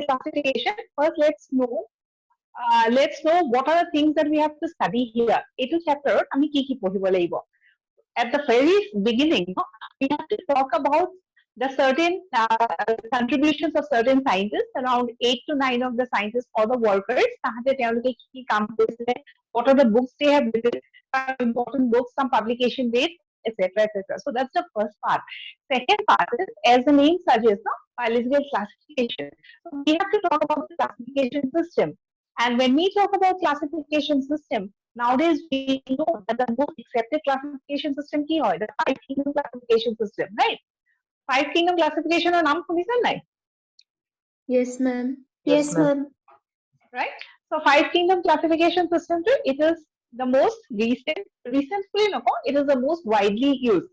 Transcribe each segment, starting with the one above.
classification, first let's know what are the things that we have to study here. Eitu chapter আমি কি কি পঢ়িব লাগিব? At the very beginning, we have to talk about the certain contributions of certain scientists, around 8 to 9 of the scientists or the workers. তাহাতে তেওঁলোকে কি কি কাম কৰিছিলে, what are the books they have written, important books, some publication dates, etc., etc. So that's the first part. Second part is, as the name suggests, biological classification. So we have to talk about the classification system. And when we talk about classification system, nowadays we know that the most accepted classification system ki hoy, the five kingdom classification system, right? Five kingdom classification or naam শুনিছেন নাই? Yes, ma'am. Yes, ma'am. Right? So five kingdom classification system, it is the most recent, it is the most widely used.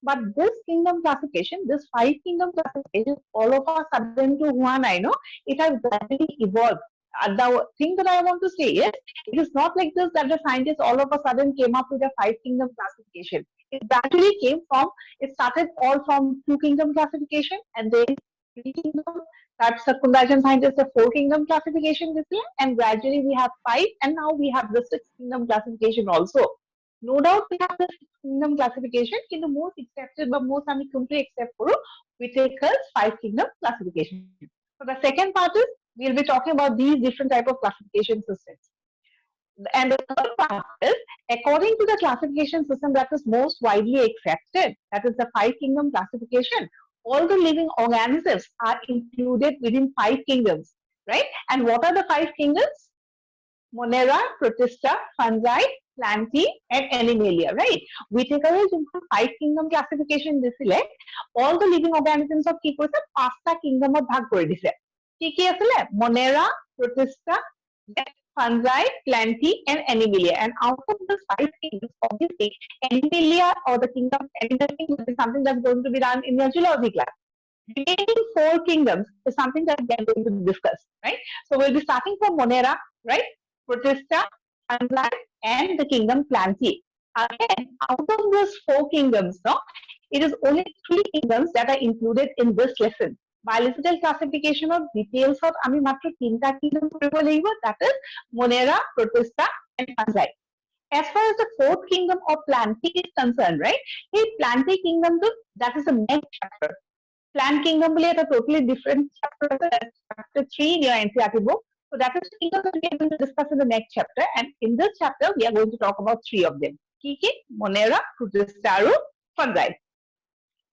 But this kingdom classification, this five kingdom classification, all of a sudden to hua nai, no? It has gradually evolved. The thing that I want to say is, it is not like this that the scientists all of a sudden came up with a five kingdom classification. It gradually came from, it started all from two kingdom classification and then three kingdom. That's the Kundajan scientists, the four kingdom classification this year, and gradually we have five, and now we have the six kingdom classification also. No doubt we have the six kingdom classification, in the most accepted, but most I completely accept for we take as five kingdom classification. So the second part is, we'll be talking about these different type of classification systems. And the third part is, according to the classification system that is most widely accepted, that is the five kingdom classification, all the living organisms are included within five kingdoms, right? And what are the five kingdoms? Monera, Protista, Fungi, Plantae, and Animalia, right? Whittaker is in five kingdom classification disile, all the living organisms of ki korise pasta kingdom of bhag kore dise. Ki asile? Monera, Protista, Fungi, Plantae, and Animalia. And out of the five kingdoms, obviously, Animalia or the kingdom Animal kingdom is something that's going to be done in your zoology class. Remaining four kingdoms is something that we are going to discuss, right? So we'll be starting from Monera, right? Protista, Fungi, and the kingdom Plantae. Again, out of those four kingdoms, no, it is only three kingdoms that are included in this lesson. Biological classification of details of আমি মাত্র তিনটা kingdom পড়িব লাগিব, that is Monera, Protista, and Fungi. As far as the fourth kingdom of Plantae is concerned, right? Hey, Plantae kingdom, that is the next chapter. Plant kingdom is a totally different chapter, chapter 3 in your NCERT book. So that is the kingdom that we are going to discuss in the next chapter. And in this chapter, we are going to talk about three of them. Kiki, Monera, Protista, Fungi.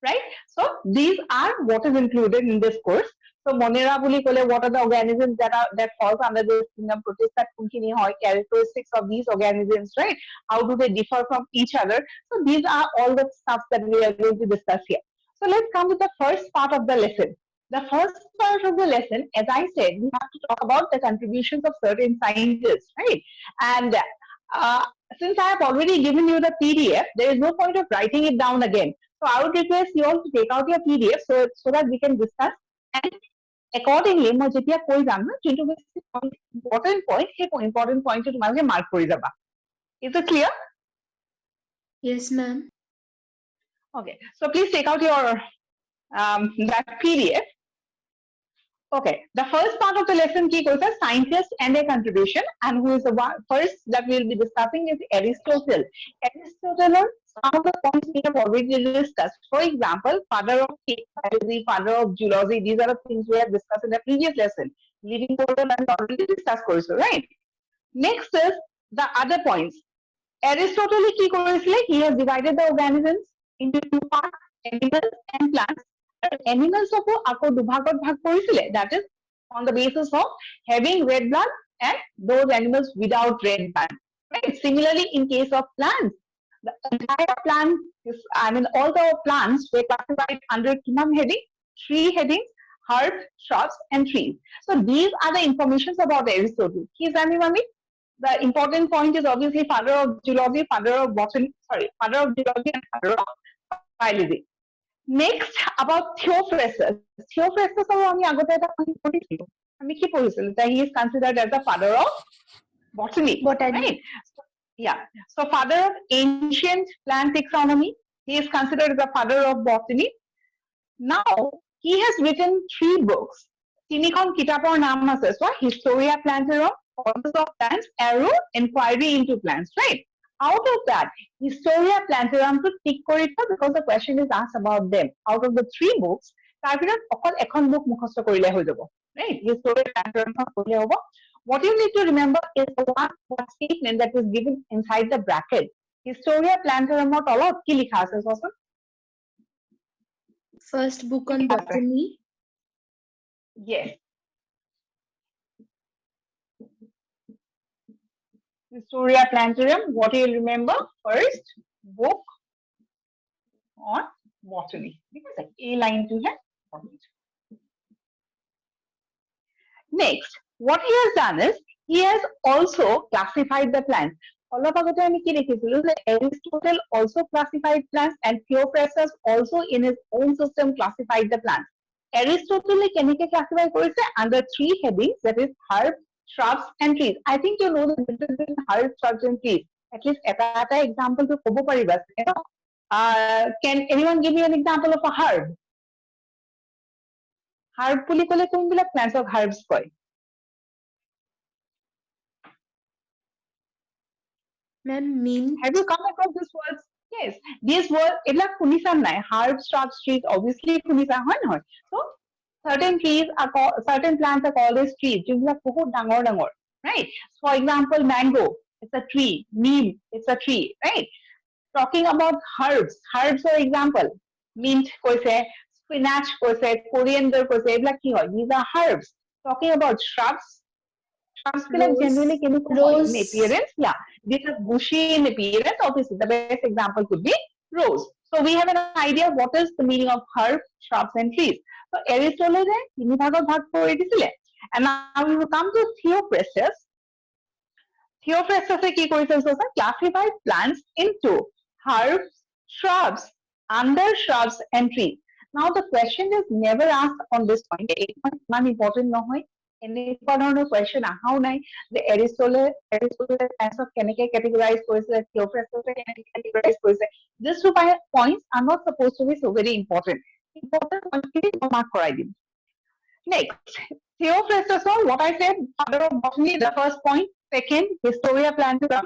Right? So these are what is included in this course. So Monera boli kole, what are the organisms that falls under this kingdom? Protista kunchini hoy, characteristics of these organisms, right? How do they differ from each other? So these are all the stuff that we are going to discuss here. So let's come to the first part of the lesson. The first part of the lesson, as I said, we have to talk about the contributions of certain scientists, right? And since I have already given you the PDF, there is no point of writing it down again. So I would request you all to take out your PDF so that we can discuss. And accordingly, মই যেতিয়া কৈ যাম না, কিন্তু important point, সেই important point to তোমালোকে mark কৰি যাবা. Is it clear? Yes, ma'am. Okay, so please take out your that PDF. Okay, the first part of the lesson ki koise scientists and their contribution, and who is the one first that we will be discussing is Aristotle. Aristotle, some of the points we have already discussed. For example, father of biology, father of zoology. These are the things we have discussed in the previous lesson. Living order and already discussed course, right? Next is the other points. Aristotle ki korisile, he has divided the organisms into two parts, animals and plants. Animals of ako dubhagot bhag korisile, that is on the basis of having red blood and those animals without red blood, right? Similarly, in case of plants, the entire plant is, all the plants were classified under kiman heading, tree headings, herbs, shrubs, and trees. So these are the informations about Aristotle. Ki jani mami? The important point is obviously father of zoology, father of botany, father of zoology and father of biology. Next, about Theophrastus. Theophrastus আমি আগতে এটা পঢ়িছিলো। আমি কি পঢ়িছিলো? That he is considered as the father of botany. Right? Yeah. So father of ancient plant taxonomy. He is considered as the father of botany. Now, he has written three books. তিনিখন কিতাপৰ নাম আছে চোৱা Historia Plantarum, Causes of Plants আৰু Inquiry into Plants, right? Out of that, Historia Plantarum to tick কৰি থোৱা because the question is asked about them. Out of the 3 books, তাৰ ভিতৰত অকল এখন বুক মুখস্থ কৰিলে হৈ যাব, right? Historia Plantarum কৰিলে হ'ব. What you need to remember is the one statement that is given inside the bracket. Historia Plantarum তলত কি লিখা আছে চোৱাচোন? First book on botany. Yes. Historia Plantarum, what do you remember? First book on botany. ठीक है, A line to है. Next, what he has done is he has also classified the plants. অলপ আগতে আমি কি দেখিছিলো যে Aristotle also classified plants and Theophrastus also in his own system classified the plants. Aristotle কেনেকে classify কৰিছে under 3 headings, that is herbs, shrubs and trees. I think you know the difference between herbs, shrubs and trees. At least এটা example to ক'ব পাৰিবা. Can anyone give me an example of a herb? Herb বুলি ক'লে কোনবিলাক plants of herbs কয়? Ma'am, mint. Have you come across these words? Yes, these words, এইবিলাক শুনিছা নাই? Herbs, shrubs, trees, obviously শুনিছা হয় নহয়? So, certain plants are called as trees. যোনবিলাক বহুত ডাঙৰ ডাঙৰ, right? For example, mango, it's a tree. Neem, it's a tree, right? Talking about herbs, for example, mint কৈছে, spinach কৈছে, coriander কৈছে, এইবিলাক কি হয়? These are herbs. Talking about shrubs black Rose. generally কেনেকুৱা হয়? Rose. In appearance, yeah. This is bushy in appearance, obviously. The best example could be rose. So we have an idea what is the meaning of herbs, shrubs and trees. So Aristotle তিনি ভাগত ভাগ কৰি দিছিলে. And now we will come to Theophrastus. Theophrastus কি কৰিছিল চোৱা, classified plants into herbs, shrubs, under shrubs and trees. Now the question is never asked on this point. Iman important নহয়. এনেকুৱা ধৰণৰ question আহাও নাই যে Aristotle plants of কেনেকে categorize কৰিছে, Theophrastus কেনেকে categorize কৰিছে. These 2 points are not supposed to be so very important. Important points খিনি mark কৰাই দিম. Next, Theophrastus, what I said, father of botany, the first point. Second, Historia Plantarum.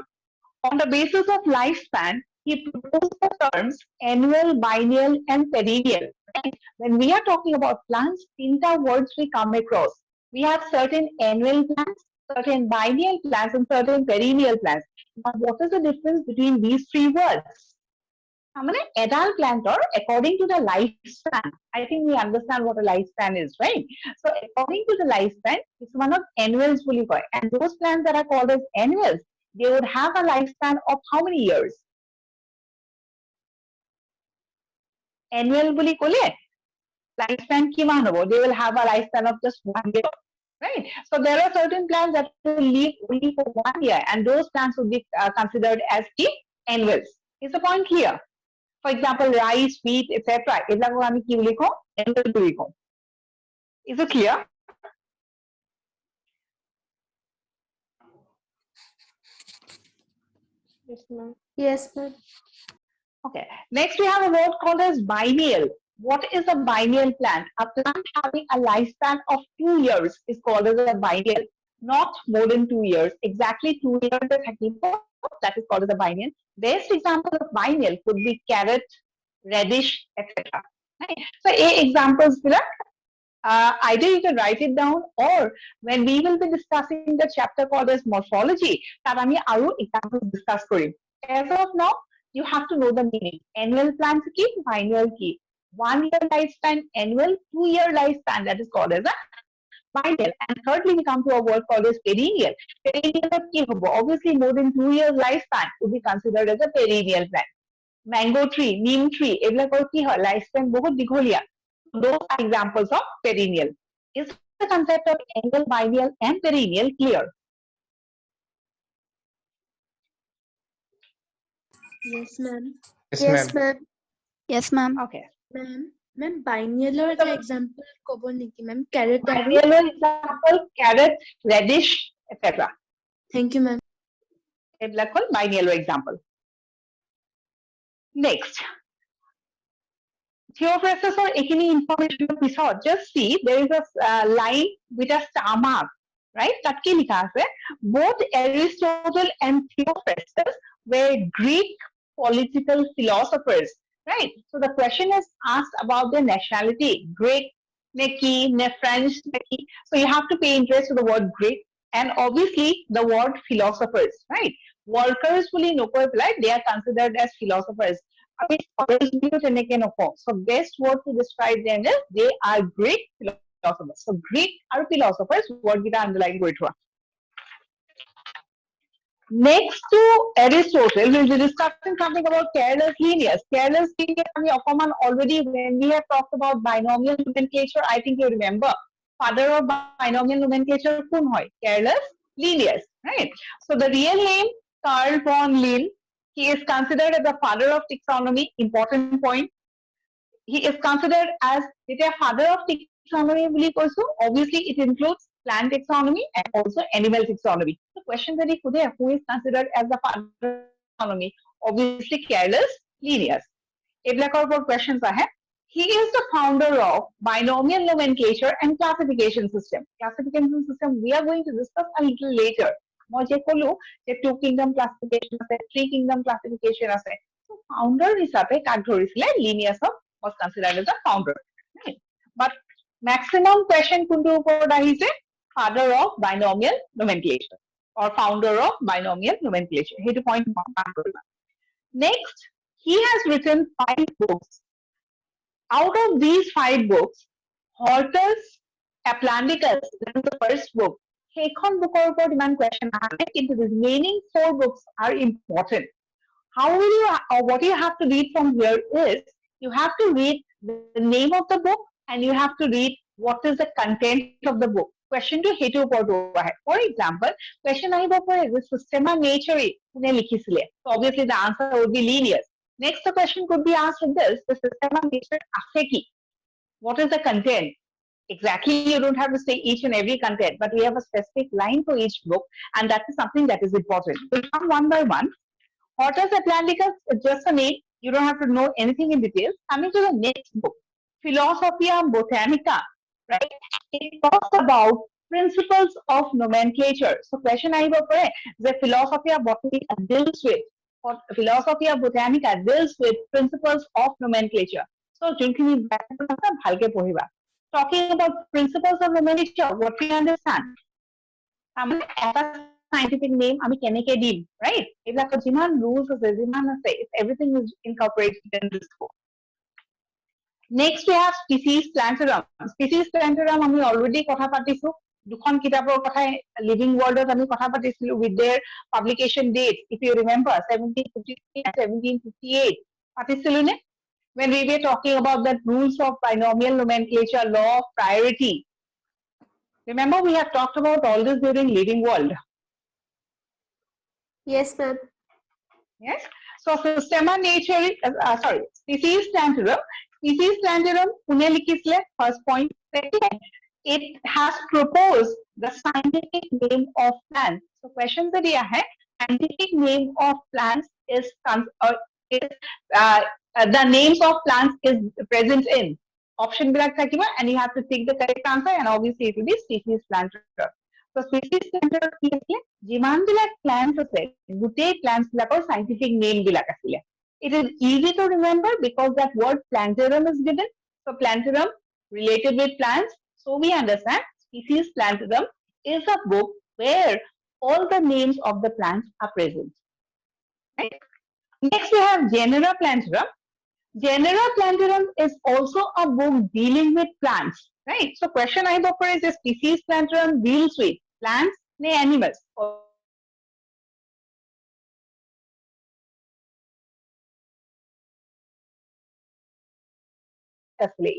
On the basis of lifespan, he proposed the terms annual, biennial, and perennial. Right? When we are talking about plants, 3 words we come across. We have certain annual plants, certain biennial plants, and certain perennial plants. Now, what is the difference between these 3 words? Adult planter, according to the lifespan, I think we understand what a lifespan is, right? So, according to the lifespan, it's one of annuals, and those plants that are called as annuals, they would have a lifespan of how many years? Annual বুলি ক'লে lifespan কিমান হ'ব? They will have a lifespan of just 1 year, right? So there are certain plants that will live only for 1 year, and those plants will be considered as the annuals. Is the point clear? For example, rice, wheat, etc. এইবিলাকক আমি কি বুলি কওঁ? Annual বুলি কওঁ. Is it clear? Yes, ma'am. Yes, ma'am. Okay. Next, we have a word called as biennial. What is a biennial plant? A plant having a lifespan of 2 years is called as a biennial. Not more than 2 years. Exactly 2 years that is called as a biennial. Best example of biennial could be carrot, radish, etc. Right? So, examples either you can write it down, or when we will be discussing the chapter called as morphology, that আমি আৰু examples discuss Karim. As of now, you have to know the meaning. Annual plants ki, biennial ki. 1 year lifespan, annual, 2 year lifespan, that is called as a biennial. And thirdly, we come to a word called as perennial. Perennial ki hobo? Obviously, more than 2 years lifespan would be considered as a perennial plant. Mango tree, neem tree, এইবিলাকৰ কি হয়? Lifespan বহুত দীঘলীয়া. Those are examples of perennial. Is the concept of annual, biennial, and perennial clear? Yes, ma'am. Yes, Yes, ma'am. ma'am. Yes, ma'am. Okay. Ma'am, biennial example ক'ব নেকি ma'am? Carrot আৰু? Biennial example, carrot, radish, etc. Thank you, ma'am. এইবিলাক হ'ল biennial example. Next, Theophrastus or ekini information pisot, just see there is a line with a star mark, right? Tat ki likha ase, both Aristotle and Theophrastus were Greek political philosophers, right? So the question is asked about their nationality, Greek, neki, ne French, neki. So you have to pay interest to the word Greek and obviously the word philosophers, right? Workers fully no koi pelai, they are considered as philosophers. আমি scholars বুলিও তেনেকে নকওঁ. So best word to describe them is they are Greek philosophers. So Greek আৰু philosophers word কেইটা underline কৰি থোৱা. Next to Aristotle, we'll be discussing something about Carolus Linnaeus. Carolus Linnaeus, I mean, already when we have talked about binomial nomenclature, I think you remember. Father of binomial nomenclature, kun hoy? Carolus Linnaeus, right? So the real name, Carl von Linné. He is considered as the father of taxonomy. Important point. He is considered as the father of taxonomy. Obviously, it includes plant taxonomy and also animal taxonomy. The question that he could have, who is considered as the father of taxonomy? Obviously, Carolus Linnaeus. Questions are. He is the founder of binomial nomenclature and classification system. Classification system we are going to discuss a little later. মই যে কলো যে two kingdom classification আছে, three kingdom classification আছে. So founder হিসাবে কাক ধৰিছিলে? Linnaeus was considered as a founder. Right? But maximum question কোনটোৰ ওপৰত আহিছে? Father of binomial nomenclature or founder of binomial nomenclature. সেইটো point মনত কৰিবা. Next, he has written 5 books. Out of these 5 books, Hortus Atlanticus, that is the first book. সেইখন bookৰ ওপৰত ইমান question আহে, কিন্তু the remaining 4 books are important. How will you, or what you have to read from here is, you have to read the name of the book and you have to read what is the content of the book. Question to সেইটো ওপৰত আহে. For example, question আহিব পাৰে, the Systema Naturae কোনে লিখিছিলে? So obviously the answer would be Linnaeus. Next, the question could be asked with this, the Systema Naturae আছে কি? What is the content? Exactly, you don't have to say each and every content, but we have a specific line for each book, and that is something that is important. We'll come one by one. Hortus Atlanticus is just a name. You don't have to know anything in detail. Coming to the next book, Philosophia Botanica, right? It talks about principles of nomenclature. So question I will pray, the Philosophia Botanica deals with, or Philosophia Botanica deals with principles of nomenclature. So junkhini bhalke pohiba. Talking about principles of nomenclature, what we understand? Scientific name, আমি কেনেকে দিম, right? এইবিলাকত যিমান rules আছে, যিমান আছে, everything is incorporated in this book. Next, we have Species Plantarum. Species Plantarum আমি already কথা পাতিছো. দুখন কিতাপৰ কথাই Living Worldত আমি কথা পাতিছিলো with their publication date, if you remember, 1753 and 1758. পাতিছিলো নে? When we were talking about the rules of binomial nomenclature, law of priority. Remember, we have talked about all this during Living World. Yes, ma'am. Yes. So Systema Naturae, Species Plantarum. Species Plantarum, কোনে লিখিছিলে? First point. Second, it has proposed the scientific name of plants. So questions that here hai, scientific name of plants is the names of plants is present in option bilak thakiba, and you have to take the correct answer, and obviously it will be Species Plantarum. So Species Plantarum কি আছে? যিমান বিলাক plants আছে, গোটেই plants বিলাকৰ scientific name বিলাক আছিলে. It is easy to remember because that word Plantarum is given. So Plantarum related with plants. So we understand Species Plantarum is a book where all the names of the plants are present. Right? Next we have Genera Plantarum. Genera Plantarum is also a book dealing with plants, right? So question I have is the Species Plantarum deals with plants and animals.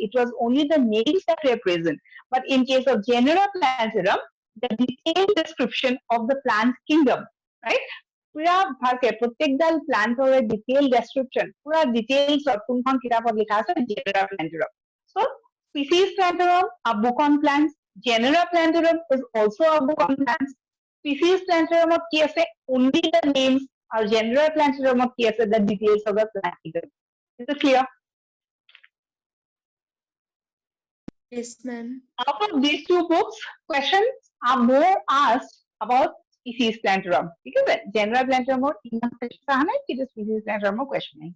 It was only the names that were present. But in case of Genera Plantarum, the detailed description of the plant kingdom, right? পুরা ভালকে প্রত্যেকডাল প্ল্যান্টৰ detail description পুরা details কোনখন কিতাপত লিখা আছে Genera Plantarum. So Species Plantarum, a book on plants. Genera Plantarum is also a book on plants. Species Plantarum কি আছে? Only the names. আৰু Genera Plantarum কি আছে? The details of the plant kingdom. Is it clear? Yes, ma'am. Out of these two books, questions are more asked about species plantarum. ठीक है? Genera plantarum और kingdom plantarum है कि जो species plantarum question है.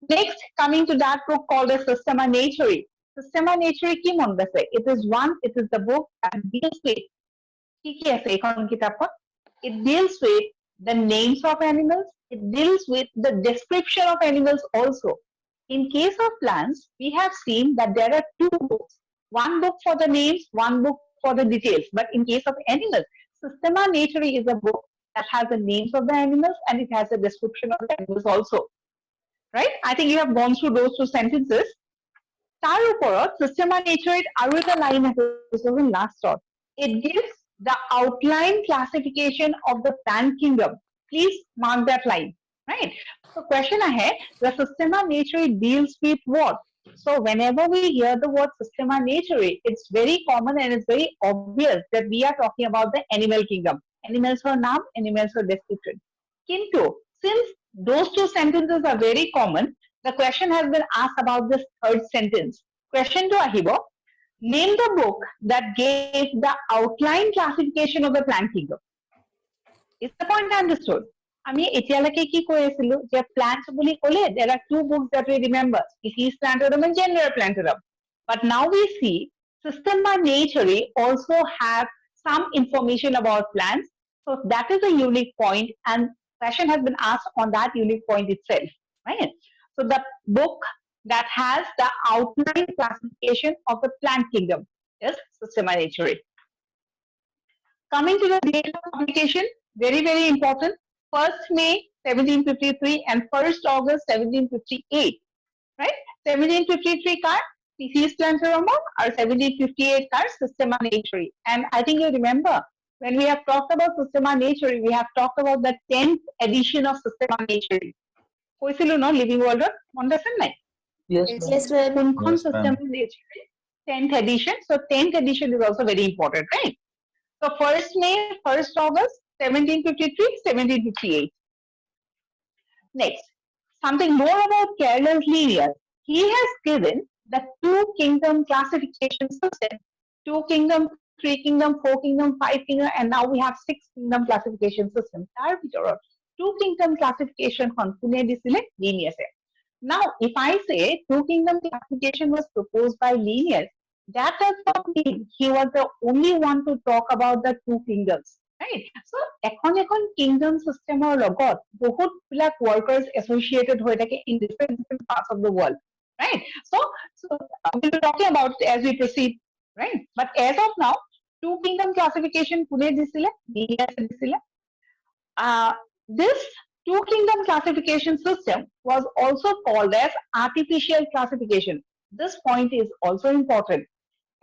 Next, coming to that book called the Systema Naturae. Systema Naturae কি মনে আছে? It is the book that deals with কি আছে এখন কিতাপখন? It deals with the names of animals. It deals with the description of animals also. In case of plants, we have seen that there are two books. One book for the names, one book for the details. But in case of animals, Systema Naturae is a book that has the names of the animals and it has a description of the animals also. Right? I think you have gone through those two sentences. তাৰ ওপৰত Systema Naturae আৰু এটা line আছে লাষ্টত. It gives the outline classification of the plant kingdom. Please mark that line. Right? So question ahead, the Systema Naturae deals with what? So whenever we hear the word Systema Naturae, it's very common and it's very obvious that we are talking about the animal kingdom. Animals for naam, animals for description. Kintu, since those two sentences are very common, the question has been asked about this third sentence. Question to Ahibo, name the book that gave the outline classification of the plant kingdom. Is the point understood? আমি এতিয়ালৈকে কি কৈ আছিলো যে plants বুলি ক'লে there are two books that we remember, species plantarum and genera plantarum. But now we see Systema Naturae also have some information about plants. So that is a unique point and question has been asked on that unique point itself. Right? So the book that has the outline classification of the plant kingdom is Systema Naturae. Coming to the date of publication, very, very important. 1st May 1753 and 1st August 1758. Right? 1753 car, species plantarum or 1758 car, Systema Naturae. And I think you remember, when we have talked about Systema Naturae, we have talked about the 10th edition of Systema Naturae. কৈছিলো ন living ওয়ার্ল্ডত মনত আছে নাই? Yes, Yes, ma'am. yes, ma'am. কোনখন Yes, ma'am. Systema Naturae? 10th edition. So 10th edition is also very important, right? So 1st May, 1st August, 1753, 1758. Next, something more about Kerala's Linnaeus. He has given the two kingdom classification system. 2 kingdom, 3 kingdom, 4 kingdom, 5 kingdom, and now we have 6 kingdom classification system. তাৰ ভিতৰত 2 kingdom classification খন কোনে দিছিলে? Linnaeus. Now, if I say 2 kingdom classification was proposed by Linnaeus, that does not mean he was the only one to talk about the 2 kingdoms. Right? So, এখন kingdom system or লগত বহুত বিলাক workers associated হৈ থাকে in different parts of the world. Right? So we'll be talking about it as we proceed. Right? But as of now, 2 kingdom classification কোনে দিছিলে? Linnaeus দিছিলে. This 2 kingdom classification system was also called as artificial classification. This point is also important.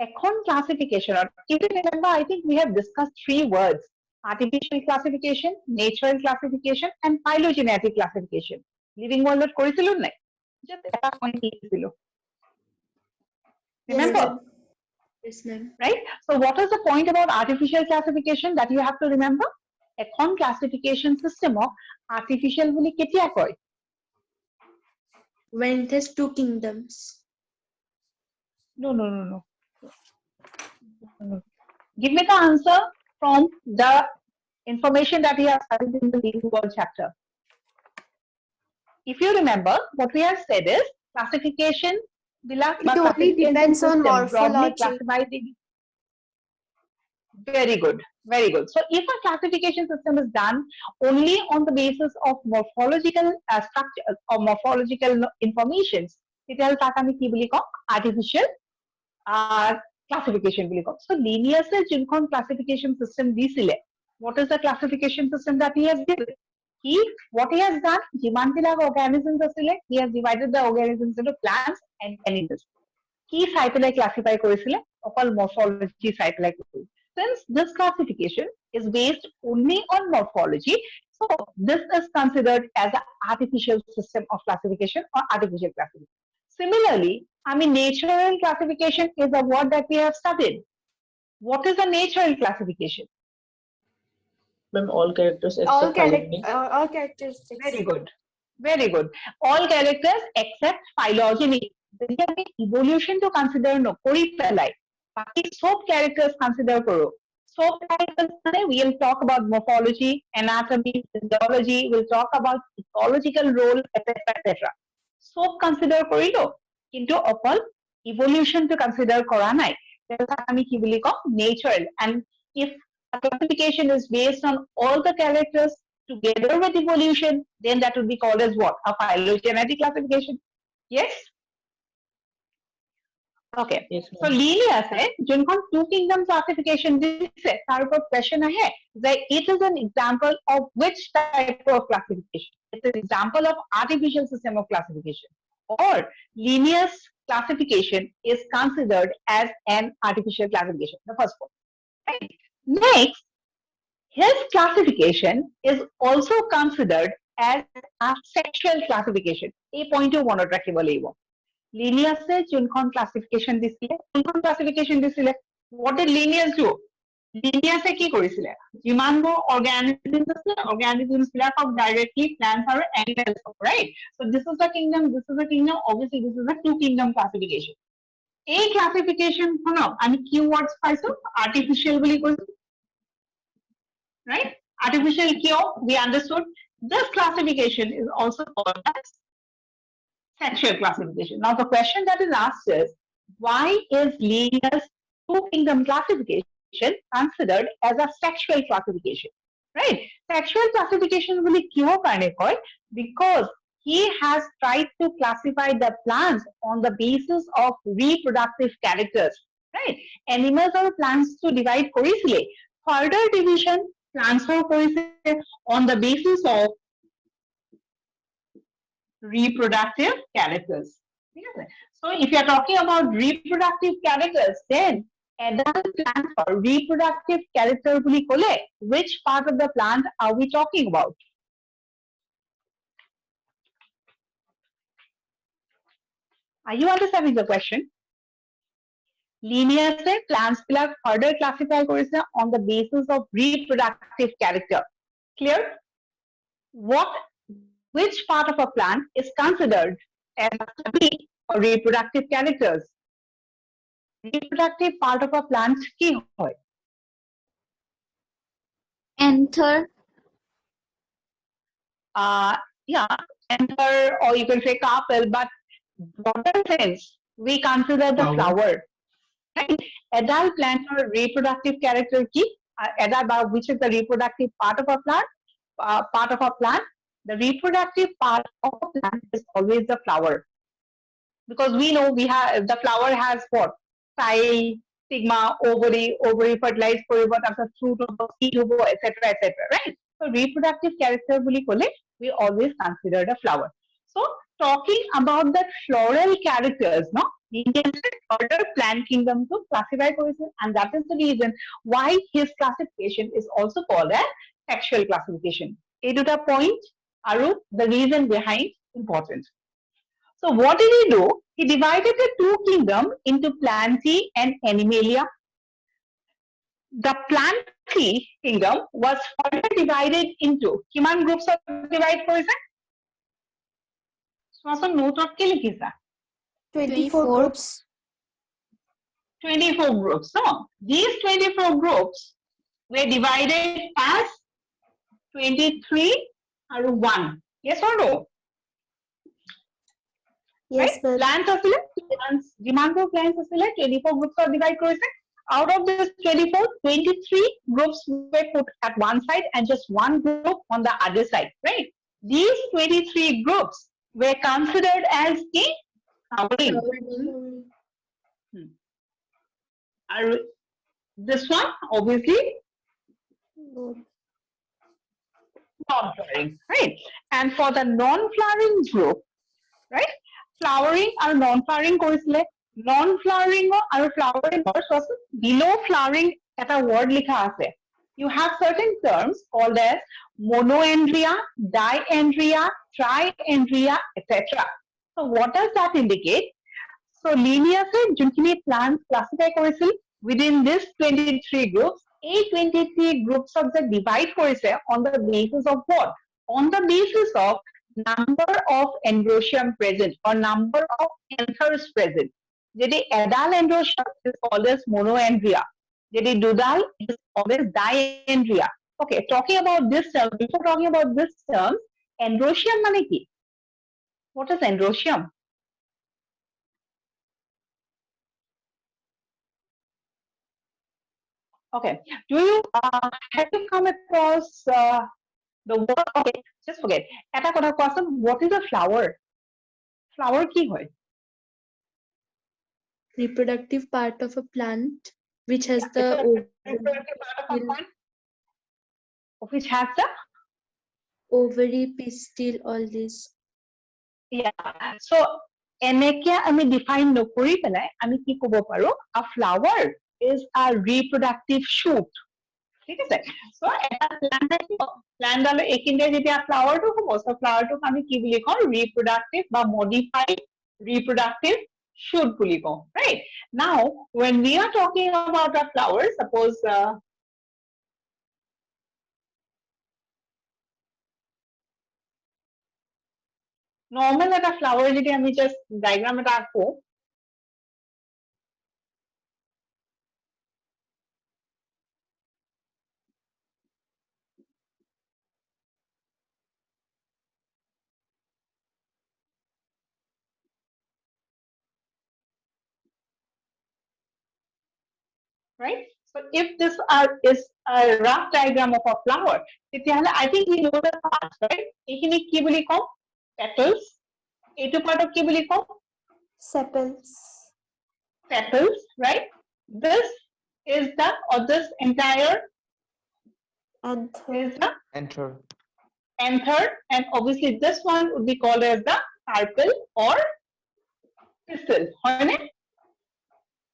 Econ classification, or if you remember, I think we have discussed 3 words: artificial classification, natural classification, and phylogenetic classification. Living world করেছিল না? Just এটা point লিখেছিল. Remember? Yes, ma'am. Right? So what is the point about artificial classification that you have to remember? এখন classification system artificial বুলি কেতিয়া কয়? When it has 2 kingdoms. No. Give me the answer from the information that we have studied in the Living World chapter. If you remember, what we have said is classification It only depends on morphology. Very good. Very good. So if a classification system is done only on the basis of morphological structure or morphological information, it will be artificial classification. So Linnaeus classification system disile. What is the classification system that he has given? What he has done, organisms he has divided the organisms into plants and animals. He classify morphology Since this classification is based only on morphology, so this is considered as an artificial system of classification or artificial classification. Similarly, natural classification is a word that we have studied. What is a natural classification? Ma'am, all characters All except phylogeny. all characteristics. Very good. Very good. All characters except phylogeny. যদি আমি evolution two consider নকৰি পেলাই বাকি সব characters consider করো সব characters মানে we'll talk about morphology anatomy physiology we'll talk about ecological role etc সব কনসিডার কৰিলো কিন্তু অকল ইভলিউশন টু কনসিডার কৰা নাই আমি কি বুলি কম natural and if a classification is based on all the characters together with evolution then that would be called as what a phylogenetic classification yes okay Yes, so ma'am. Linnaeus যোনখন two kingdom classification দিছে তাৰ ওপৰত question আহে যে it is an example of which type of classification it's an example of artificial system of classification or Linnaeus classification is considered as an artificial classification the first one right next his classification is also considered as a sexual classification এই পইণ্টটো মনত ৰাখিব লাগিব Linnaeus যোনখন classification দিছিলে কোনখন classification দিছিলে what did Linnaeus do Linnaeus কি কৰিছিলে যিমানবোৰ organisms আছে organisms বিলাকক directly plants আৰু animals right so this is the kingdom obviously this is a two kingdom classification এই ক্লাসিফিকেশন খনক আমি কি words পাইছো artificial বুলি কৈছো right artificial কিয় we understood this classification is also called as sexual classification. Now the question that is asked is, why is Linnaeus two-kingdom classification considered as a sexual classification? Right? Sexual classification really kyo karne koi? Because he has tried to classify the plants on the basis of reproductive characters. Right? Animals or plants to divide korisile. Further division transfer korisile on the basis of reproductive characters. So if you are talking about reproductive characters, then adult plant for reproductive character বুলি ক'লে, which part of the plant are we talking about? Are you understanding the question? Linnaeus plants black further classify কৰিছে on the basis of reproductive character. Clear? Which part of a plant is considered as a study for reproductive characters? Reproductive part of a plant কি হয়? Anther. Yeah, anther or you can say carpel, but broader sense, we consider the flower. Right? Adult plant or reproductive character কি? Adult, which is the reproductive part of a plant? The reproductive part of a plant is always the flower. Because we know the flower has what? Style, stigma, ovary fertilize koribo, tarpor fruit hobo, seed hobo, etc. Right? So reproductive character বুলি ক'লে we always consider the flower. So talking about the floral characters, no? Linnaeus further plant kingdom to classify কৰিছিল and that is the reason why his classification is also called as sexual classification. এই দুটা point আৰু the reason behind important. So what did he do? He divided the two kingdom into Plantae and Animalia. The Plantae kingdom was further divided into কিমান groups of divide কৰিছে? So note of কি লিখিছা? 24 groups. 24 groups. So these 24 groups were divided as 23 আৰু 1. Yes or no? Yes, Right? ma'am. Plants asile, যিমানবোৰ plants asile 24 groups of divide কৰিছে. Out of this 24, 23 groups were put at one side and just one group on the other side. Right? These 23 groups were considered as the flowering. This one, obviously, non-flowering, right? And for the non-flowering group, right? Flowering or non-flowering কৰিছিলে, non-flowering or flowering below flowering এটা word লিখা আছে. You have certain terms called as monoandria, diandria, triandria, etc. So what does that indicate? So Linnaeus যোনখিনি plants classify কৰিছিল within this 23 groups, এই 23 groups of the divide কৰিছে on the basis of what? On the basis of number of androecium present or number of anthers present. Jadi edal androecium is always monoandria. Jadi dudal is always diandria. Okay, talking about this term, before talking about this term, androecium mane ki? What is androecium? Okay, do you have you come across the word? Okay, just forget. Eta kotha koason, what is a flower? Flower ki hoy? Reproductive part of a plant which has It's a the reproductive part of a plant, which has the ovary, pistil, all this. yeah. So এনেকে আমি define নকৰি পেলাই আমি কি ক'ব পাৰো, a flower is a reproductive shoot. ঠিক আছে, so এটা plant ডালে এইখিনিতে যেতিয়া flower টো হ'ব, so flower টোক আমি কি বুলি কওঁ, reproductive বা modified reproductive shoot বুলি কওঁ, right? Now when we are talking about a flower, suppose normal এটা flower যদি আমি just diagram এটা আঁকো, right? So if this is a rough diagram of a flower, তেতিয়াহলে I think we know the parts, right? এইখিনি কি বুলি কওঁ, petals. এইটো পাৰ্টক কি বুলি কওঁ, Sepals. petals, right? This is the, or this entire Anther. is the Enter. anther, and obviously this one would be called as the carpel or pistil, হয়নে?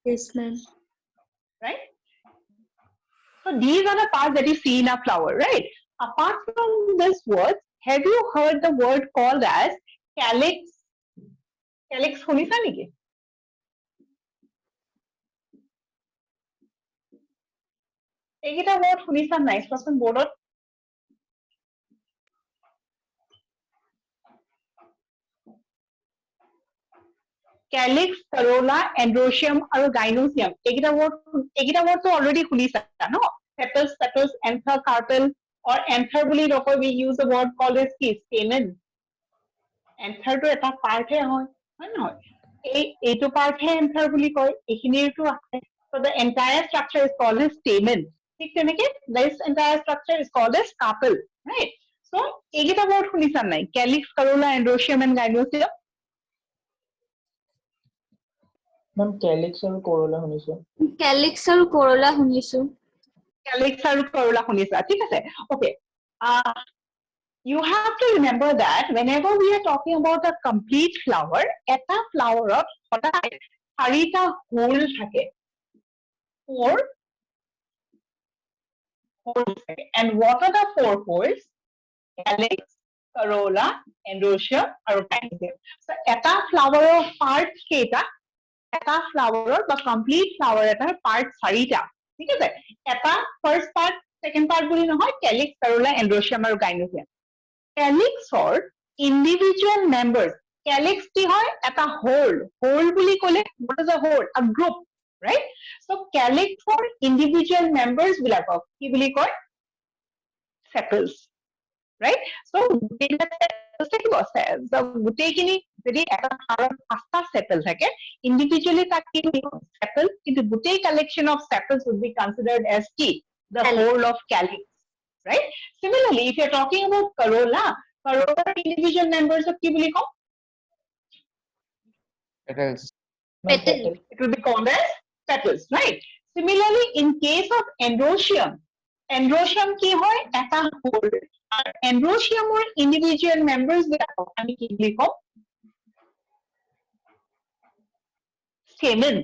Yes, ma'am. Right? So these are the parts that you see in a flower, right? Apart from this word, have you heard the word called as calyx? Calyx শুনিছা নেকি? এইকেইটা word শুনিছা নাই? চোৱাচোন boardত. Calyx, corolla, androecium আৰু gynoecium. এইকেইটা word তো already শুনিছা, no? Petals, petals, anther, carpel, or anther বুলি নকয়, we use the word called as কি? Stamen. Anther টো এটা part হে হয় নহয়? এইটো part হে anther বুলি কয়, এইখিনিৰটো আছে. So the entire structure is called as stamen. ঠিক তেনেকে this entire structure is called as carpel, right? So এইকেইটা word শুনিছা নাই? Calyx, corolla, androecium and gynoecium. Ma'am, calyx আৰু corolla শুনিছো. Calyx আৰু corolla শুনিছো। Calyx আৰু corolla শুনিছা, ঠিক আছে? Okay. You have to remember that whenever we are talking about a complete flower, এটা flowerত সদায় 4টা hole থাকে। 4 holes থাকে। And what are the 4 holes? Calyx, corolla, androecium আৰু gynoecium. So এটা flowerৰ parts কেইটা? এটা flowerৰ বা complete flower এটাৰ parts 4টা। ঠিক আছে? এটা first part, second part বুলি নহয়, calyx, corolla, androecium আৰু gynoecium. Calyxৰ individual members, calyx কি হয়, এটা whole, whole বুলি ক'লে, what is a whole? A group, right? So calyxৰ individual members বিলাকক কি বুলি কয়, sepals, right? So গোটেইখিনি যদি এটা সাৰত 5টা sepal থাকে, individually তাক কি বুলি কয়, sepal, কিন্তু গোটেই collection of sepals would be considered as কি, the whole of calyx, right? Similarly, if you're talking about corolla, corolla individual members of কি বুলি কওঁ? Petals. Ma'am, Petal. It will be called as petals, right? Similarly, in case of androecium, androecium কি হয়, এটা whole, আর androeciumৰ individual members বিলাকক আমি কি বুলি কওঁ? Stamen.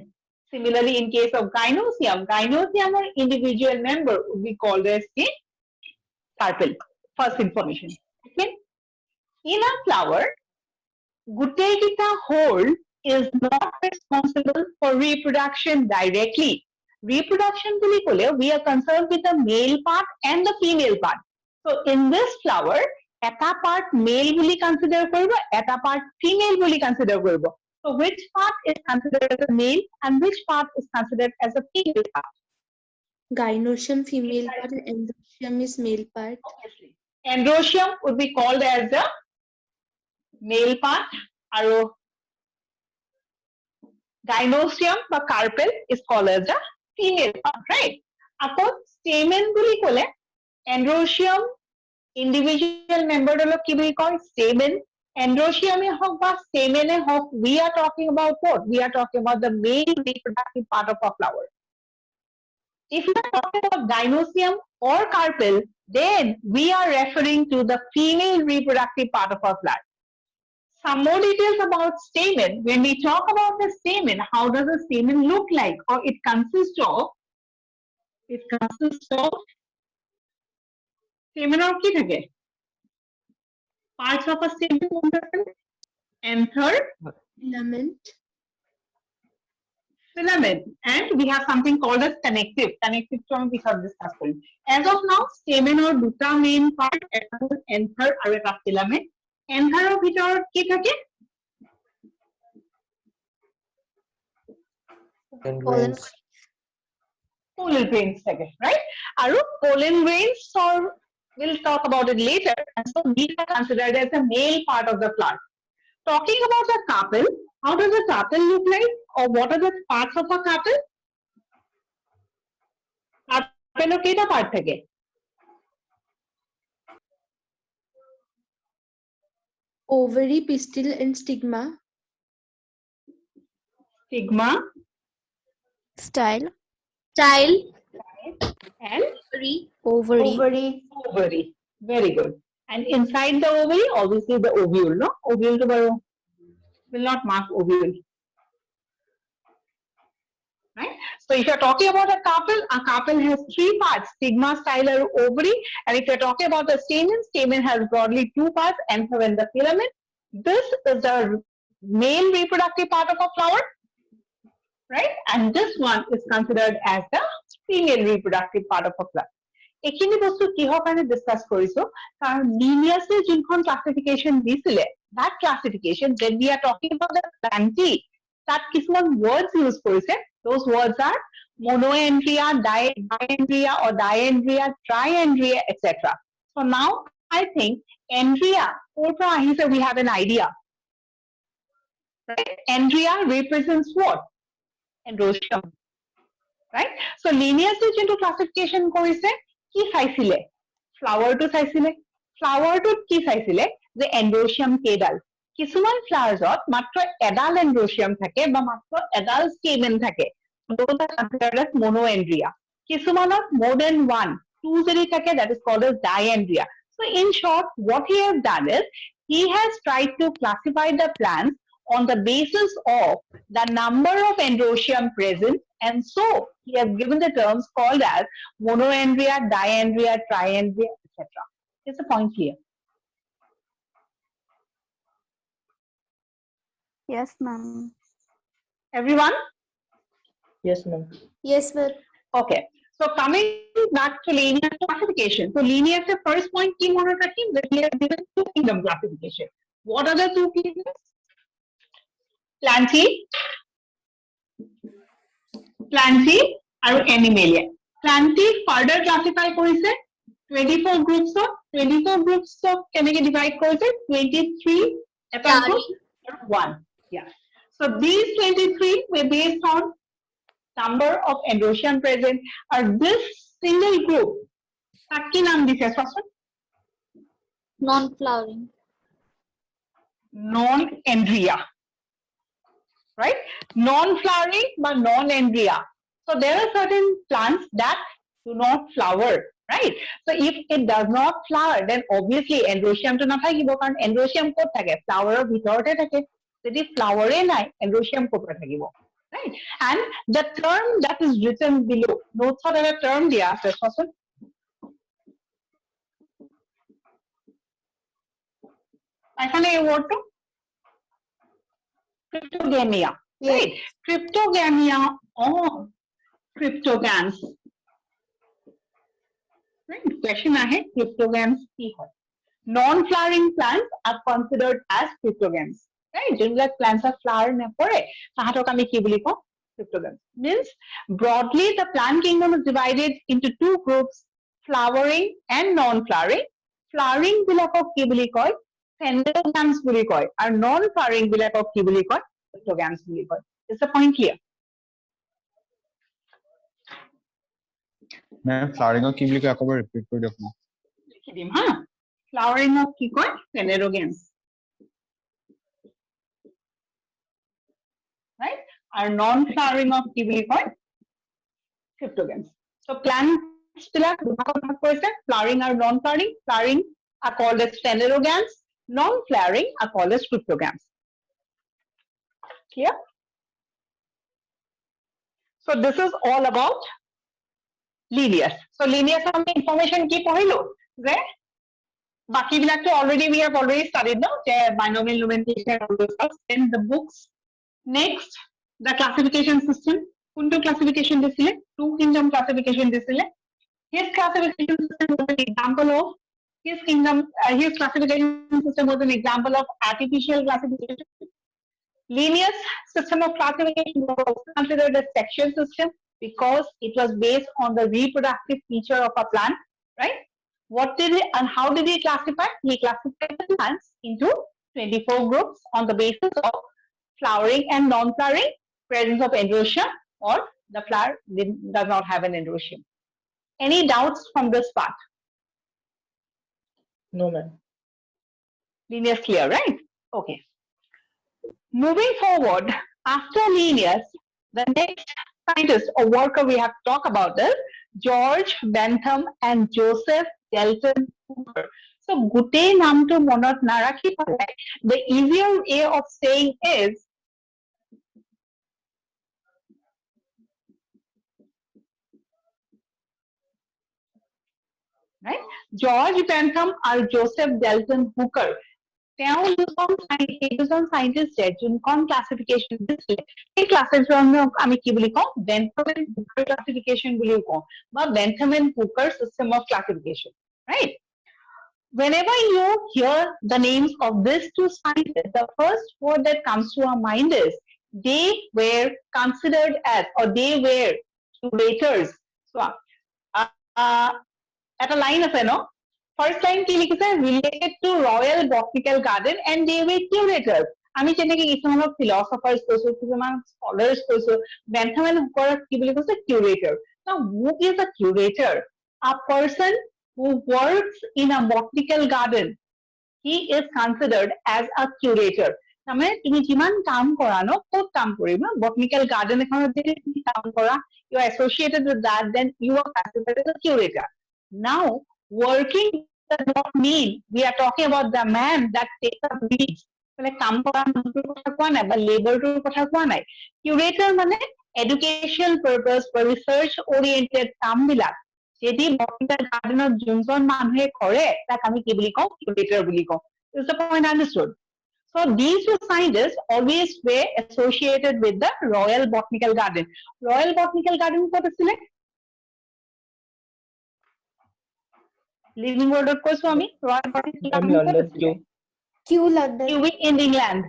Similarly, in case of gynoecium, gynoeciumৰ individual member would be called as the carpel. First information. Okay? In a flower, গোটেইকেইটা whole is not responsible for reproduction directly. Reproduction বুলি ক'লে, we are concerned with the male part and the female part. So in this flower, এটা part male বুলি consider কৰিব, এটা part female বুলি consider কৰিব. So which part is considered as a male and which part is considered as a female part? Gynosium female part and endometrium is male part. Obviously. Androecium would be called as the male part, and gynosium or carpel is called as the female part, right? Upon stamen বুলি ক'লে androecium individual member dolok ki boli koi stamen, androecium e hok ba stamen e hok, we are talking about what? We are talking about the male reproductive part of a flower. If you are talking about gynosium or carpel, then we are referring to the female reproductive part of our flower. Some more details about stamen. When we talk about the stamen, how does the stamen look like? Or it consists of stamen or ki thake? Parts of a stamen, anther, filament, and we have something called as connective. Connective to we have discussed. As of now, stamen or duta main part, anther or a filament. Anther of ভিতৰত কি থাকে? Pollen grains থাকে, right? আৰু pollen grains, or we'll talk about it later. And so these are considered as the male part of the plant. Talking about the carpel, how does the carpel look like? Or what are the parts of a carpel? Carpel কেইটা part থাকে? Ovary, pistil and stigma. Stigma, Style. and Ovary. ovary. Very good. And inside the ovary, obviously the ovule, no? Ovule to baro. Will not mark ovule. Right? So if you're talking about a carpel has three parts: stigma, style, or ovary. And if you're talking about the stamen has broadly two parts: anther and the filament. This is the male reproductive part of a flower, right? And this one is considered as the female reproductive part of a flower. Ekhini bostu kihor kane discuss koriso karon Linnaeus jinkhon classification disile, that classification, when we are talking about the plantae, that kisman words use korise. Those words are monoandria, diandria or diandria, triandria, etc. So now I think andria, we have an idea. Right? Andria represents what? Androecium. Right? So Linnaeus into classification korise ki saisile? Flower to saisile. Flower to ki saisile? The androecium kedal. Kisuman flowers ot matro edal androecium thake ba matro edal stamen thake. Those are considered as monoandria. Kisumanot more than one, two jodi thake, that is called as diandria. So in short, what he has done is he has tried to classify the plants on the basis of the number of androecium present, and so he has given the terms called as monoandria, diandria, triandria, etc. Is the point clear? Yes, ma'am. Everyone? Yes, ma'am. Yes, ma'am. Okay. So coming back to Linnaeus classification. So Linnaeus first point key mono rakhi, that he has given two kingdom classification. What are the two kingdoms? Plantae and Animalia. Plantae further classify korise 24 groups of keneke divide korise 23 eta group 1. Yeah. So these 23 were based on number of androecium present, or this single group ki naam dise Swaswan? Non-flowering. Non-andria. Right? Non-flowering but non-andria. So there are certain plants that do not flower, right? So if it does not flower, then obviously androecium to nathakibo, karon androecium kot thake? Flower or bhitorote thake. Jodi flower e nai, androecium kot thakibo, right? And the term that is written below, notes or a term dia ase Swaswan? Ekhane ei word to cryptogamia. Right? Cryptogamia or cryptogams. Right? Question ahe, cryptogams ki hoy? Non-flowering plants are considered as cryptogams. Right? Junবিলাক plants are flower nepore. Tahatok ami ki boli ko? Cryptogams. Means broadly the plant kingdom is divided into two groups, flowering and non-flowering. Flowering bilakok ki boli koy? Phenologams boli koy. Ar non-flowering bilakok ki boli koy? Cryptogams boli koy. Is the point clear? Ma'am, flowering of key ko akabar repeat kori diok na. লিখি দিম হা flowering of কি কয় phanerogams right আর non flowering of কি বুলি কয় ক্রিপ্টোগেমস so plants বিলাক দুভাগত ভাগ কৰিছে ফ্লাওয়ারিং আৰু নন flowering flowering are called as phanerogams non flowering are called as cryptogams clear so this is all about linears so linears আমি information কি পঢ়িলো যে বাকি বিলাকটো already we have already studied no যে binomial nomenclature all those stuff in the books next the classification system কোনটো classification দিছিলে two kingdom classification দিছিলে his classification system was an example of his classification system was an example of artificial classification Linnaeus system of classification was also considered a sexual system because it was based on the reproductive feature of a plant, right? What did he and how did he classify? He classified the plants into 24 groups on the basis of flowering and non-flowering, presence of androecium, or the flower does not have an androecium. Any doubts from this part? No, ma'am. Linnaeus clear, right? Okay. Moving forward, after Linnaeus, the next scientist or worker we have to talk about is George Bentham and Joseph Dalton Hooker. So, gute namto monot narakhi pare. The easier way of saying is right? George Bentham or Joseph Dalton Hooker. তেওঁ দুজন scientist যোনখন classification দিছিলে এই ক্লাসিফিকেশনক আমি কি বুলি কওঁ Bentham and হুকাৰ classification বুলিও কওঁ বা Bentham and Hooker system of classification right whenever you hear the names of these two scientists the first word that comes to our mind is they were considered as or they were curators so at a line আছে no First line কি লিখিছে related to Royal Botanical Garden and they were curators. আমি যেনেকে কিছুমান philosophers কৈছো কিছুমান scholars কৈছো Bentham and Hooker কি বুলি কৈছে curator. Now who is a curator? A person who works in a botanical garden. He is considered as a curator. মানে তুমি যিমান কাম কৰা ন ক'ত কাম কৰিবা botanical garden এখনত যদি তুমি কাম কৰা you are associated with that then you are considered as a curator. Now working does not mean we are talking about the man that takes up weeds. মানে কাম কৰা মানুহটোৰ কথা কোৱা নাই বা লেবাৰটোৰ কথা কোৱা নাই কিউৰেটৰ মানে এডুকেশ্যন পাৰপাস বা ৰিসাৰ্চ ওৰিয়েন্টেড কামবিলাক যদি বটানিকেল গাৰ্ডেনত যোনজন মানুহে কৰে তাক আমি কি বুলি কওঁ কিউৰেটৰ বুলি কওঁ is the point understood so these two scientists always were associated with the Royal Botanical Garden ক'ত আছিলে Living Word কৈছো আমি Royal Botanical I'm Garden London too. Q London. in England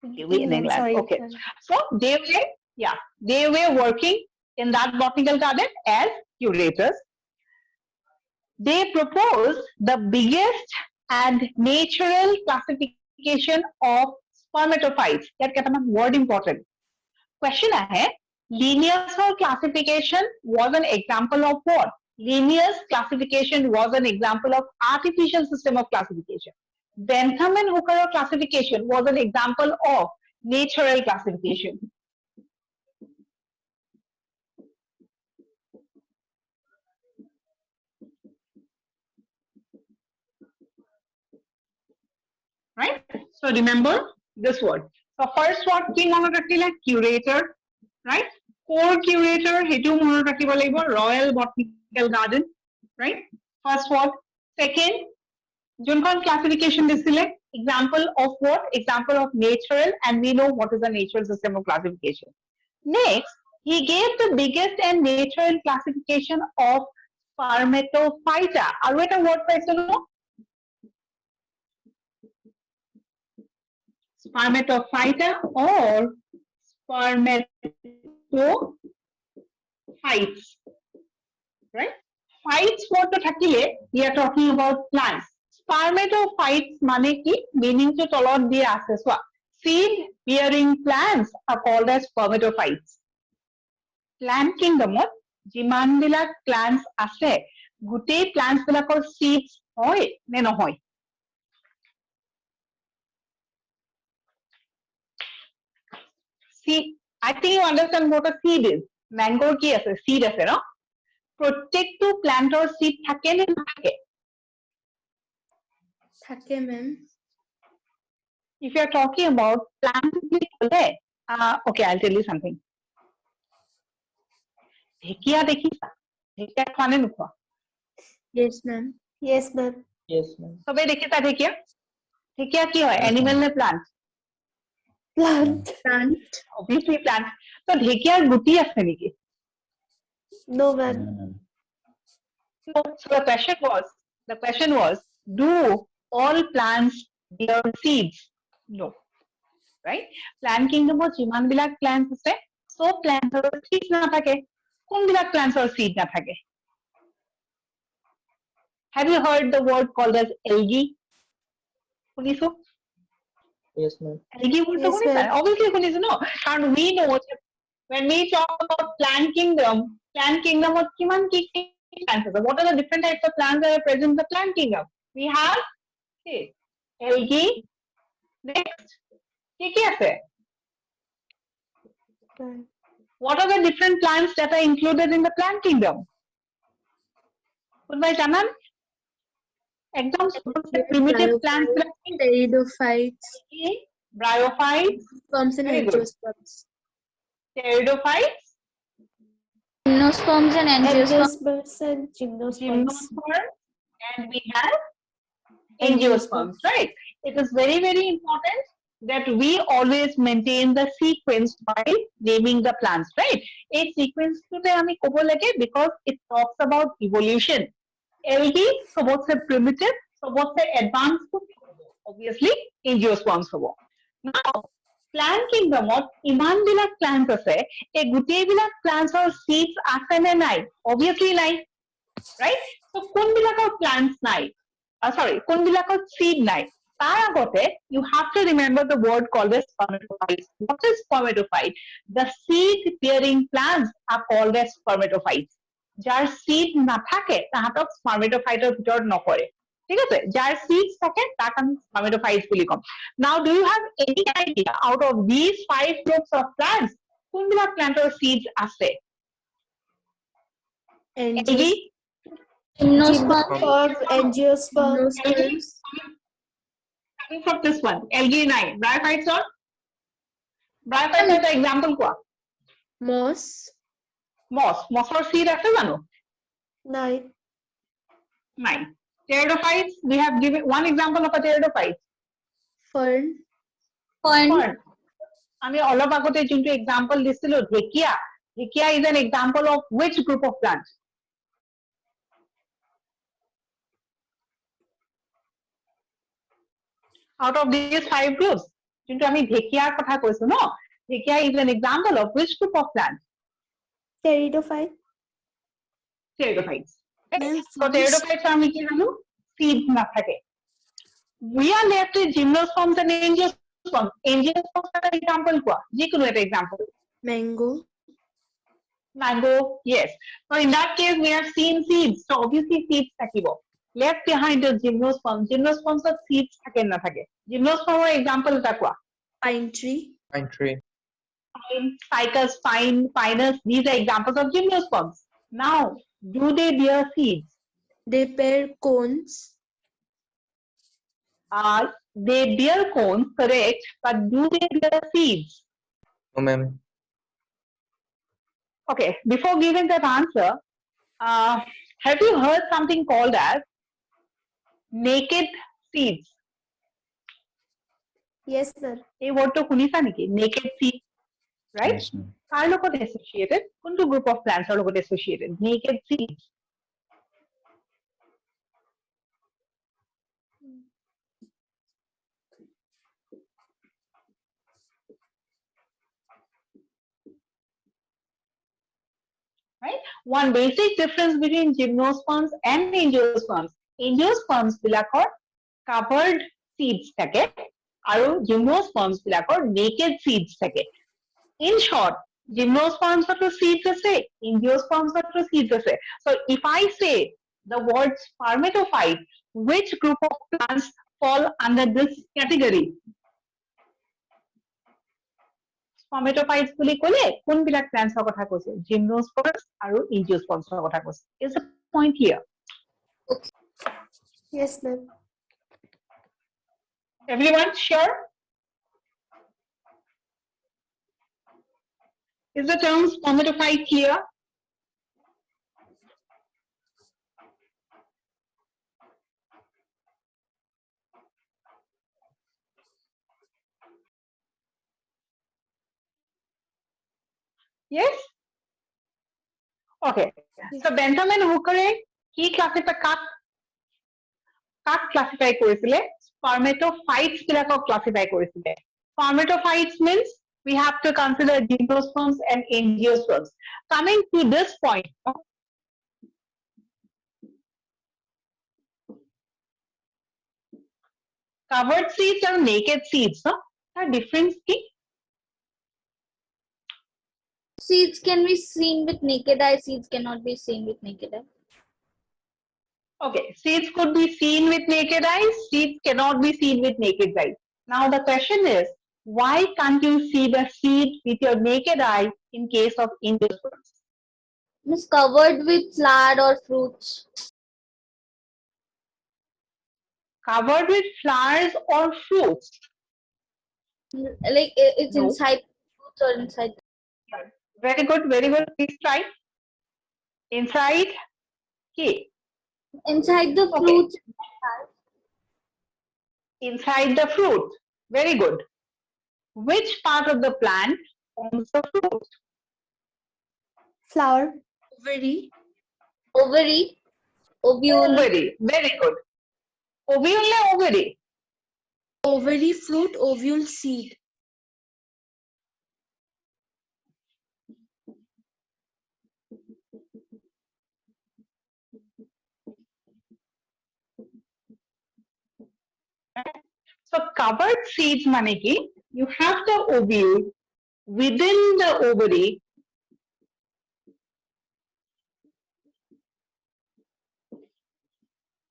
in England Sorry. okay so they were working in that botanical garden as curators they proposed the biggest and natural classification of spermatophytes that ketaman word important question ahe Linnaeus classification was an example of what Linnaeus classification was an example of artificial system of classification Bentham and Hooker classification was an example of natural classification. Right? So remember this word. So first word ki monot rakhila curator, right? Core curator hetu monot rakhibo lagibo Royal Botanical Garden, right? First word. Second Junkan classification disile example of what example of natural and we know what is a natural system of classification next he gave the biggest and natural classification of spermatophyta aru eta word paisalo Spermatophyta or spermatophytes, right? Phytes word to thakile, we are talking about plants. Spermatophytes mane ki meaning to tolot diye ase soa. Seed bearing plants are called as spermatophytes. Plant kingdom jiman bilak plants ase gutei plants bilakor seeds hoy ne nohoy? Seed, I think you understand what a seed is. Mango ki ase seed ase no? Protekto plantor seed thake ne nathake? থাকে ma'am If you are talking about plants, okay, I'll tell you something. ঢেকিয়া দেখিছা? ঢেকিয়া খোৱা নে নোখোৱা? yes ma'am Yes, ma'am. Yes, ma'am. চবেই দেখিছা ঢেকিয়া? ঢেকিয়া কি হয়? Yes, animal ma'am. নে plant? Plant. plant Obviously plant. তো ঢেকিয়াৰ গুটি আছে নেকি? No, ma'am. No. So the question was, do all plants bear seeds? No. Right? Plant kingdom jiman bilak plants ase, so plants or seeds nathake. Kon bilak plants or seed nathake? Have you heard the word called as algae? Shunisu? Yes, ma'am. Algae word to Yes, shunisa? ma'am. Obviously shunisu no. And we know that when we talk about plant kingdom of kiman ki plants ase? What are the different types of plants that are present in the plant kingdom? We have algae. Next, ki ase? Plant. What are the different plants that are included in the plant kingdom? Kunbai janan? Ekdom primitive plants like pteridophytes bryophytes, sperms and Very good. angiosperms pteridophytes, Gymnosperms and angiosperms. Angiosperms and gymnosperms. gymnosperms, and we have angiosperms, right? It is very, very important that we always maintain the sequence while naming the plants, right? A sequence today ami kobo lage because it talks about evolution. Algae, so what's a primitive, so what's the advanced, obviously angiosperms hobo. Now, plant kingdom iman bilak plants ase, e gutei bilak plants or seeds ase ne nai? Obviously nai, right? So kon bilakor plants nai? Sorry, কোন বিলাকত seed নাই? তার আগতে you have to remember the word called as spermatophytes. What is spermatophyte? The seed bearing plants are called as spermatophytes. যার seed নাথাকে তাহাতক spermatophyte এর ভিতৰত নপৰে। ঠিক আছে? যার seeds থাকে তাক আমি spermatophytes bully com. Now do you have any idea out of these 5 groups of plants কোনবিলাক planter seeds আছে? Algae, Gymnosperms. Angiosperms. gymnosperms coming from this one, algae 9. Bryophytes or? Bryophytes are the example কোৱা? moss Mossৰ seed আছে জানো? Nine. নাই. Pteridophytes, we have given one example of a pteridophyte. fern Fern. Fern. আমি অলপ আগতে যোনটো example দিছিলো ঢেকিয়া. ঢেকিয়া is an example of which group of plants? Out of these 5 groups, যোনটো আমি ঢেকিয়াৰ কথা কৈছো ন? ঢেকিয়া is an example of which group of plants? Pteridophyte. Pteridophytes. Ma'am, So pteridophytes আমি কি জানো? Seeds নাথাকে. We are left with gymnosperms and angiosperms. Angiosperms are an example কোৱা? যিকোনো এটা example. mango Mango, yes. So in that case, we have seen seeds. So obviously seeds থাকিব. Left behind is gymnosperms. Gymnosperms of seeds থাকে না থাকে. Gymnosperm example এটা কোৱা? pine tree Pine tree. Pine, ficus, pine, pinus. These are examples of gymnosperms. Now, do they bear seeds? they bear cones They bear cones, correct, but do they bear seeds? No, ma'am. Okay, before giving that answer, have you heard something called as naked seeds? Yes, ma'am. এই wordটো শুনিছা নেকি? Naked seeds, right? Yes, ma'am. কাৰ লগত associated? কোনটো group of plants ৰ লগত associated? Naked seeds. One basic difference between gymnosperms and angiosperms. Angiosperms বিলাকৰ covered seeds থাকে আৰু gymnosperms বিলাকৰ naked seeds থাকে. In short, gymnosperms are seeds আছে, angiosperms are seeds আছে. So if I say the word spermatophyte, which group of plants fall under this category? Spermatophytes বুলি ক'লে কোনবিলাক plants কথা কৈছে? Gymnosperms আৰু angiosperms কথা কৈছে. Is the point here? Yes, ma'am. Everyone sure? Is the term spermatophyte clear? Yes? Okay. So Bentham and Hooker কি classify কাক classify কৰিছিলে? Spermatophytes বিলাকক classify কৰিছিলে. Spermatophytes means we have to consider gymnosperms and angiosperms. Coming to this point, covered seeds and naked seeds, no? The difference ki? Seeds can be seen with naked eye. Seeds cannot be seen with naked eye. Okay, seeds could be seen with naked eyes, seeds cannot be seen with naked eyes. Now the question is, why can't you see the seed with your naked eye in case of angiosperms? It's covered with flower or fruits. Covered with flowers or fruits? Like it's No. inside fruits or inside. Very good, very good. Please try. Inside, okay. Inside the Okay. fruits. Inside the fruit. Very good. Which part of the plant forms the fruit? Flower. Ovary. Ovary. Ovule. Ovary. Very good. Ovule or ovary? Ovary, fruit, ovule, seed. So covered seeds mane ki you have the ovule within the ovary.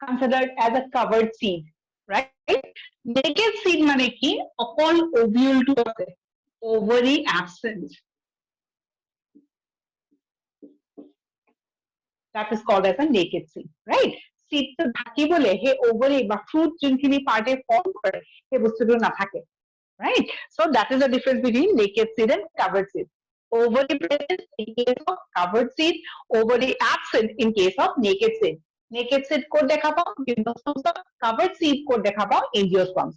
Considered as a covered seed, right? Naked seed mane ki upon ovule to ase, ovary absent. That is called as a naked seed, right? Seed to dhaki bole he ovary ba fruit jinkhini part e form kore he bostuto nathake, right? So that is the difference between naked seed and covered seed. Ovary present in case of covered seed, ovary absent in case of naked seed. Naked seed code dekha pao gymnosperms, covered seed code dekha pao angiosperms.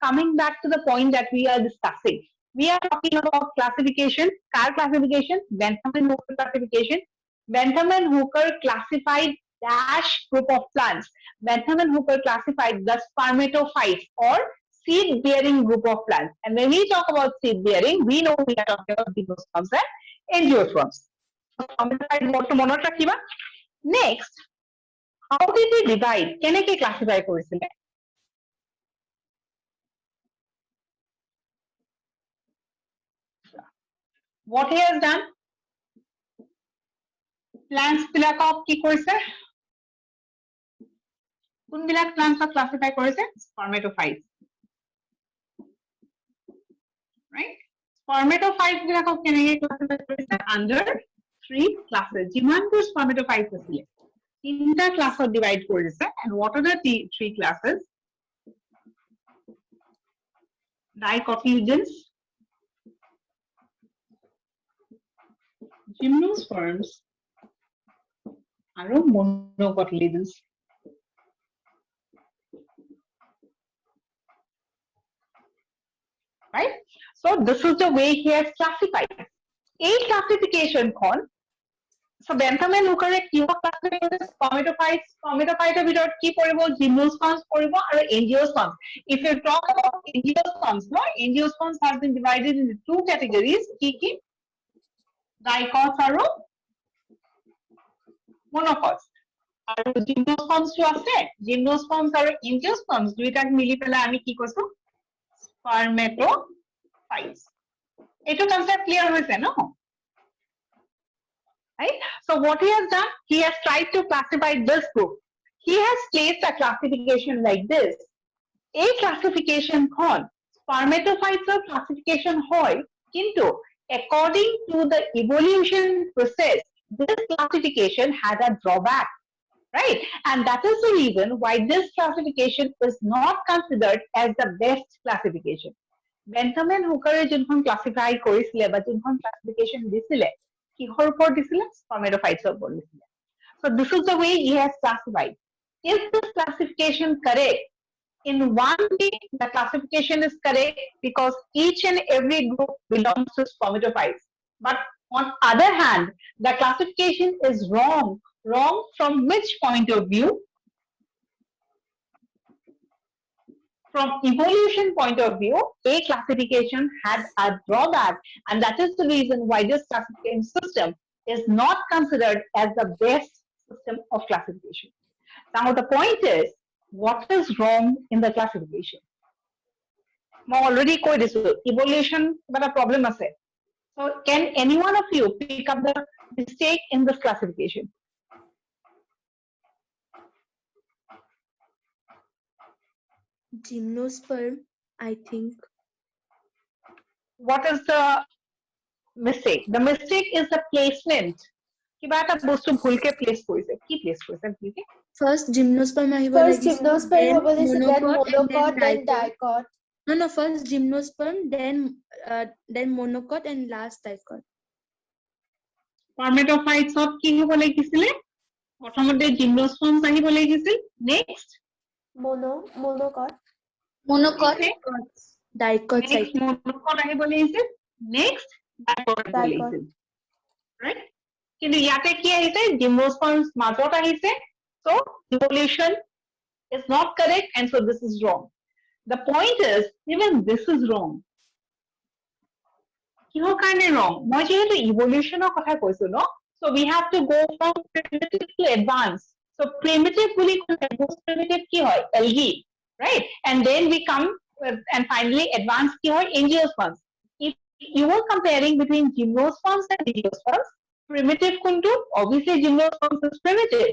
Coming back to the point that we are discussing, we are talking about classification. Car classification, Bentham and Hooker classification. Bentham and Hooker classified dash group of plants. Bentham and Hooker classified the spermatophytes or seed-bearing group of plants. And when we talk about seed-bearing, we know we are talking about gymnosperms and angiosperms. Spermatophyte what monot rakhiba. Next, how did we divide? Keneke classify korisile? What he has done? Plants bilakok ki korise? Kunbilak plants are classified korise? Spermatophytes. Right? Spermatophytes bilakok keneke classify korise? Under 3 classes. Jimanpur spermatophytes asile. Tinta class of divide korise. And what are the 3 classes? Dicotyledons, gymnosperms, and monocotyledons. Right? So this is the way he has classified. A classification con. So Bentham and Hooker ki classify spermatophytes, spermatophyte ভিতৰত কি পৰিব gymnosperms পৰিব আৰু angiosperms. If you talk about angiosperms, no, angiosperms have been divided into 2 categories. Ki? Dicots আৰু monocots. আৰু gymnosperms টো আছে gymnosperms আৰু angiosperms দুইটাক মিলি পেলাই আমি কি কৈছো spermatophytes এইটো concept clear হৈছে ন right so what he has done he has tried to classify this group he has placed a classification like this a classification খন spermatophytes or classification hoy kintu according to the evolution process this classification had a drawback right and that is the reason why this classification is not considered as the best classification Bentham and Hooker যোনখন classify কৰিছিলে বা যোনখন classification দিছিলে কিহৰ ওপৰত দিছিলে spermatophytes ৰ ওপৰত দিছিলে so this is the way he has classified is this classification correct in one way the classification is correct because each and every group belongs to spermatophytes but on other hand the classification is wrong from which point of view from evolution point of view a classification had a drawback and that is the reason why this classification system is not considered as the best system of classification now the point is what is wrong in the classification I already কৈ দিছো evolution but a problem ase so can any one of you pick up the mistake in this classification Gymnosperm, I think. what is the mistake the mistake is the placement কিবা এটা বস্তু ভুলকে place কৰিছে কি place কৰিছে ভুলকে First gymnosperm আহিব First লাগিছিল, gymnosperm then হ'ব লাগিছিল, then monocot, monocot, then dicot. dicot. No, first gymnosperm, then monocot, and last dicot. spermatophytes ত কি হ'ব লাগিছিলে প্ৰথমতে gymnosperms আহিব লাগিছিল next Monocot. Monocot. Dicot next cycle. monocot আহিব লাগিছিল next dicot আহিব Dicot. লাগিছিল right কিন্তু ইয়াতে কি আহিছে gymnosperms মাজত আহিছে so evolution is not correct and so this is wrong the point is even this is wrong কিহৰ কাৰণে wrong মই যেহেতু evolutionৰ কথা কৈছো ন so we have to go from primitive to advanced so primitive বুলি ক'লে most primitive কি হয় algae right and then we come and finally advanced কি হয় angiosperms if you were comparing between gymnosperms and angiosperms primitive কোনটো obviously gymnosperms is primitive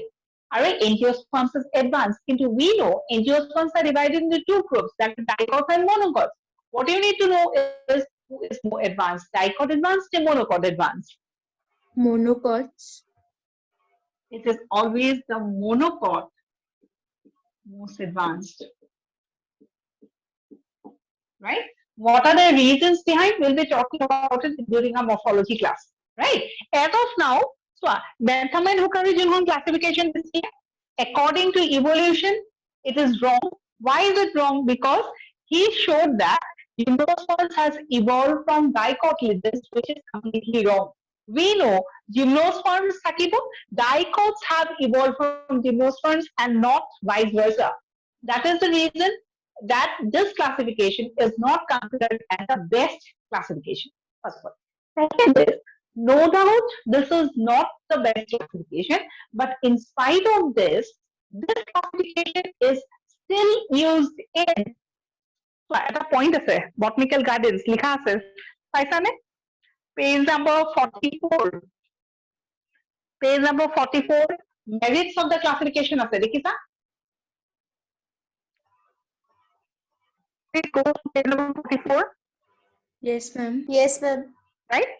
আৰু angiosperms is advanced কিন্তু we know angiosperms are divided into two groups that is dicots and monocots what you need to know is who is more advanced dicot advanced or monocot advanced Monocots. it is always the monocot most advanced right what are the reasons behind we'll be talking about it during our morphology class right as of now so Bentham and Hooker যোনখন classification দিছে according to evolution it is wrong why is it wrong because he showed that gymnosperms has evolved from dicotyledons which is completely wrong we know gymnosperms থাকিব dicots have evolved from gymnosperms and not vice versa that is the reason that this classification is not considered as the best classification first of all second is no doubt this is not the best classification but in spite of this classification is still used in at a point আছে botanical gardens লিখা আছে পাইছানে page number 44 page number 44 merits of the classification আছে দেখিছা please go to page number 44 Yes, ma'am. Yes, ma'am. right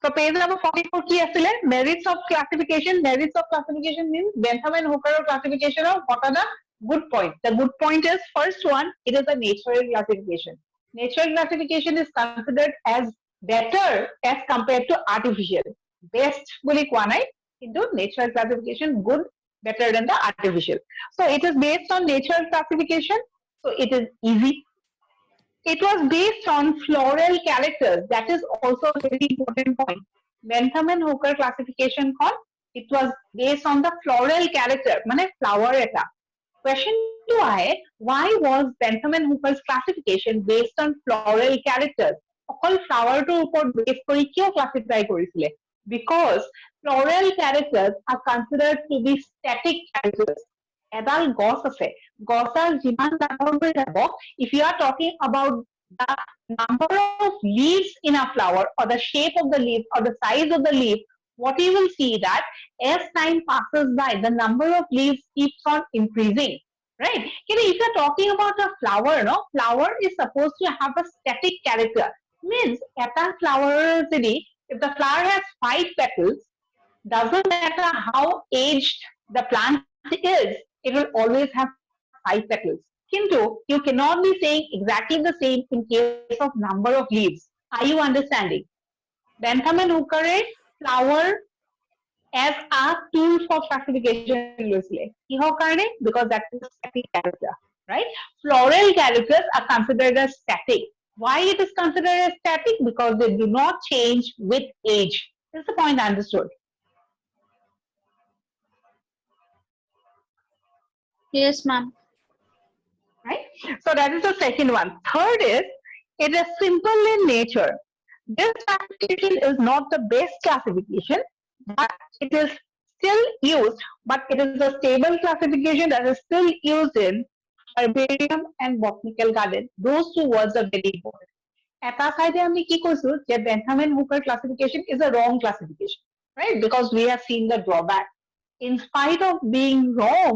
so page number 44 কি আছিলে merits of classification means Bentham and Hooker classification of what are the good point the good point is first one it is a natural classification natural classification is considered as better as compared to artificial best বুলি কোৱা নাই কিন্তু natural classification good better than the artificial so it is based on natural classification so it is easy it was based on floral characters that is also a very important point Bentham and Hooker classification খন it was based on the floral character মানে flower eta question to ahe why was Bentham and Hooker's classification based on floral characters অকল flower টোৰ ওপৰত base কৰি কিয় classify কৰিছিলে because floral characters are considered to be static characters. এডাল গছ আছে, গছডাল যিমান ডাঙৰ হৈ যাব, if you are talking about the number of leaves in a flower or the shape of the leaf or the size of the leaf, what you will see that as time passes by, the number of leaves keeps on increasing, right? If you are talking about a flower, no, flower is supposed to have a static character. Means eta flower যদি, if the flower has 5 petals, doesn't matter how aged the plant is, it will always have 5 petals. Kintu, you cannot be saying exactly the same in case of number of leaves. Are you understanding? Bentham and Hooker flower as a tool for classification loosely. Because that is a static character, right? Floral characters are considered as static. Why it is considered as static? Because they do not change with age. This is the point understood. Yes, ma'am. Right? So that is the second one. Third is, it is simple in nature. This classification is not the best classification, but it is still used, but it is a stable classification that is still used in herbarium and botanical garden. Those two words are very important. Eta side আমি কি কৈছো যে Bentham and Hooker classification is a wrong classification, right? Because we have seen the drawback. In spite of being wrong,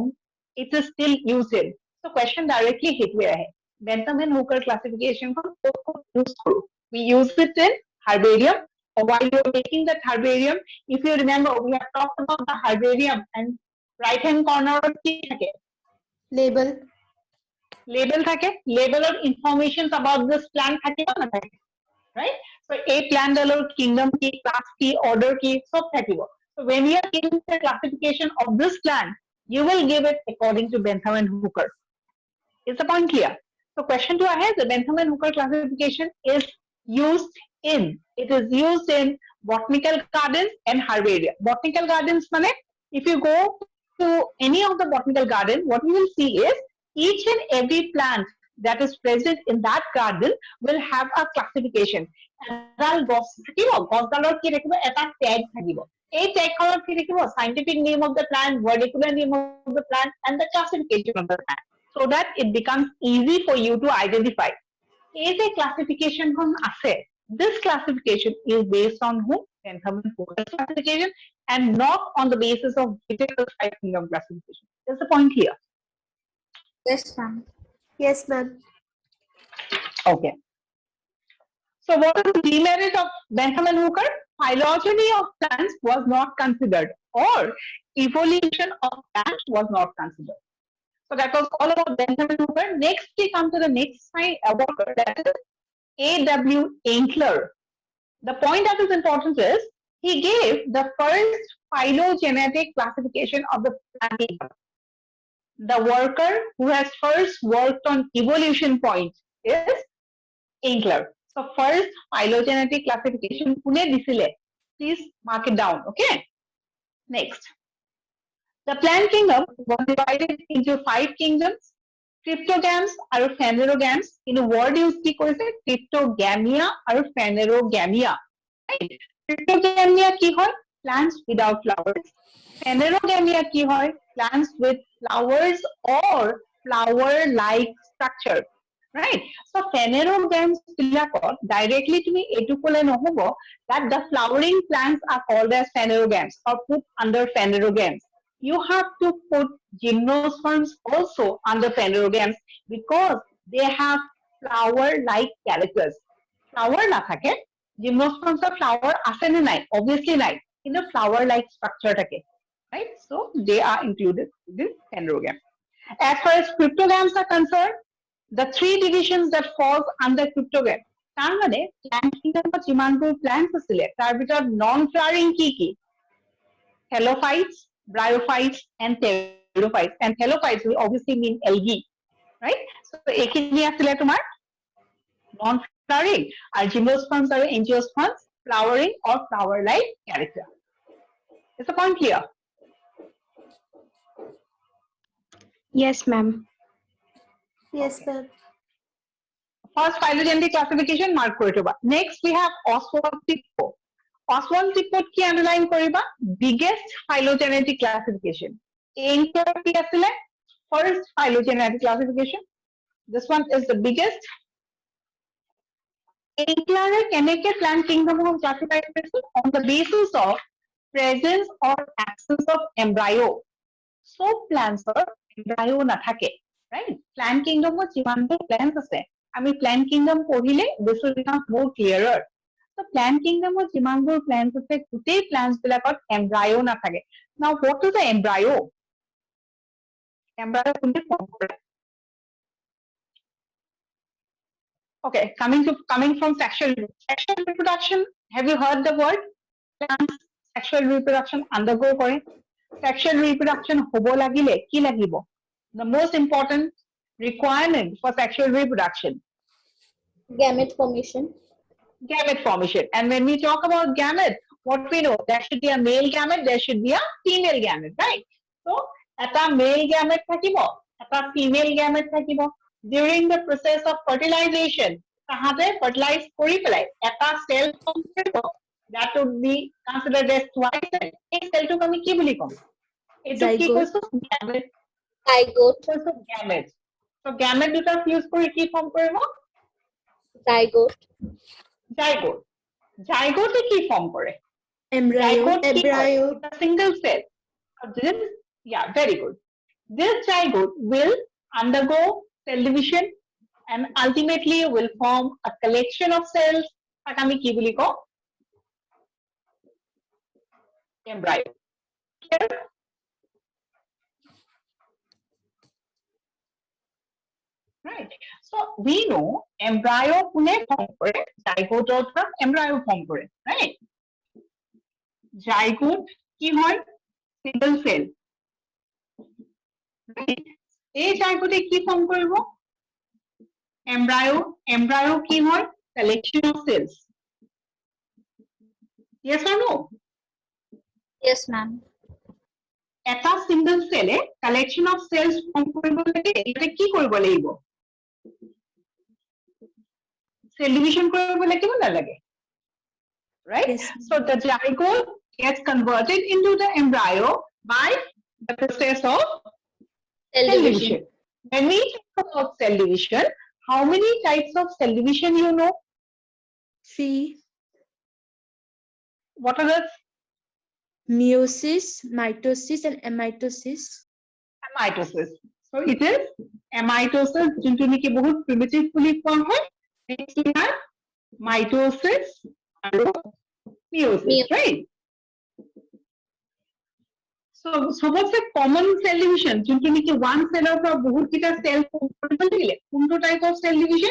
it is still used in. So question directly hit where hai. Bentham and Hooker classification we use it in herbarium, or while you're making that herbarium, if you remember, we have talked about the herbarium and right hand corner of label, label থাকে, label of informations about this plant থাকে না থাকে, right? So a plant alor kingdom ki, class ki, order ki, sab থাকিব. So when you are giving the classification of this plant, you will give it according to Bentham and Hooker. Is the point clear? So question 2 ahead, the Bentham and Hooker classification is used in, it is used in botanical gardens and herbaria. Botanical gardens mane, if you go to any of the botanical garden, what you will see is each and every plant that is present in that garden will have a classification. এডাল গছ থাকিব, গছডালৰ কি থাকিব, এটা tag থাকিব। এই ট্যাগখনত কি থাকিব, scientific name of the plant, vernacular name of the plant, and the classification of the plant, so that it becomes easy for you to identify. এই যে classification খন আছে, this classification is based on who? Bentham and Hooker classification, and not on the basis of Whittaker's 5 kingdom classification. Is the point here? Yes, ma'am. yes ma'am, Okay. So what is the demerit of Bentham and Hooker? Phylogeny of plants was not considered, or evolution of plants was not considered. So that was all about Bentham and Hooker. Next, we come to the next worker, that is A.W. Ainsler. The point that is important is, he gave the first phylogenetic classification of the plant kingdom. The worker who has first worked on evolution point is Ainsler. So first phylogenetic classification kune disile, please mark it down. Okay. Next, the plant kingdom was divided into 5 kingdoms: cryptogams and phanerogams. In a word use ki koise, cryptogamia and phanerogamia. Right? Cryptogamia ki hoy? Plants without flowers. Phanerogamia ki hoy? Plants with flowers or flower-like structure. Right? So phanerogams directly to me etukole nohobo that the flowering plants are called as phanerogams or put under phanerogams. You have to put gymnosperms also under phanerogams because they have flower-like characters. Flower na thake, gymnosperms of flower ase ne nai, obviously nai, in a flower-like structure thake. Right? So they are included in this phanerogam. As far as cryptogams are concerned, the 3 divisions that falls under cryptogam, তার মানে plant kingdom যিমানবোৰ plants আছিলে তাৰ ভিতৰত non flowering কি helophytes, bryophytes and pterophytes, and helophytes we obviously mean algae, right? So এইখিনি আছিলে তোমাৰ non flowering, আৰু gymnosperms আৰু angiosperms flowering or flower like character. Is the point clear? Yes, ma'am. yes ma'am, First phylogenetic classification mark করে থবা. Next we have Oswald Picot. First one report ki underline koriba biggest phylogenetic classification. Anchor ki asile first phylogenetic classification. This one is the biggest. Anchor keneke plant kingdom hum classify korisu on the basis of presence or absence of embryo. So plants or embryo nathake, right? Plant kingdom mo jimanbo plants ase. Ami plant kingdom পঢ়িলে this will become more clearer. So plant kingdom or jimanbo plants ase gutei plants bilakot embryo nathake. Now what is the embryo? Embryo kunte form kore. Okay, coming from sexual reproduction. Have you heard the word? Plants sexual reproduction undergo kore. Sexual reproduction hobo lagile ki lagibo? The most important requirement for sexual reproduction. Gamete formation. Gamete formation. And when we talk about gamete, what we know, there should be a male gamete, there should be a female gamete, right? So, eta male gamete thakibo, eta female gamete thakibo. During the process of fertilization, tahate fertilize kori pelai, eta cell form koribo. That would be considered as twice cell. Ei cell to kami ki boli kom? Etu ki koisu gamete. Zygote. Koisu gamete. So gamete duta fuse kori ki form koribo? Zygote. Zygote. Zygote ki form kore? Embryo. Zygote ki kore? Embryo. It's a single cell. So this, yeah, very good. This zygote will undergo cell division and ultimately will form a collection of cells. Takami ki boli ko? Embryo. Clear? Right. So we know embryo kune form kore, zygote or embryo form kore, right? Zygote ki hoy? Single cell. Right? Ei zygote ki form koribo? Embryo ki hoy? Collection of cells. Yes or no? Yes, ma'am. Eta single cell collection of cells form koribo lage, eta ki koribo lagibo? Cell division koribo lagibo na lage? Right? Yes. So the zygote gets converted into the embryo by the process of Cell cell division. division. When we talk about cell division, how many types of cell division you know? See, What are the meiosis, mitosis, and amitosis. amitosis? So it is amitosis, jintu niki bahut primitive puli form hai. Next we have mitosis and meiosis, right? So what's the common cell division? Jintu niki one cell of a bahut kita cell form koribo lagile. Kunto type of cell division?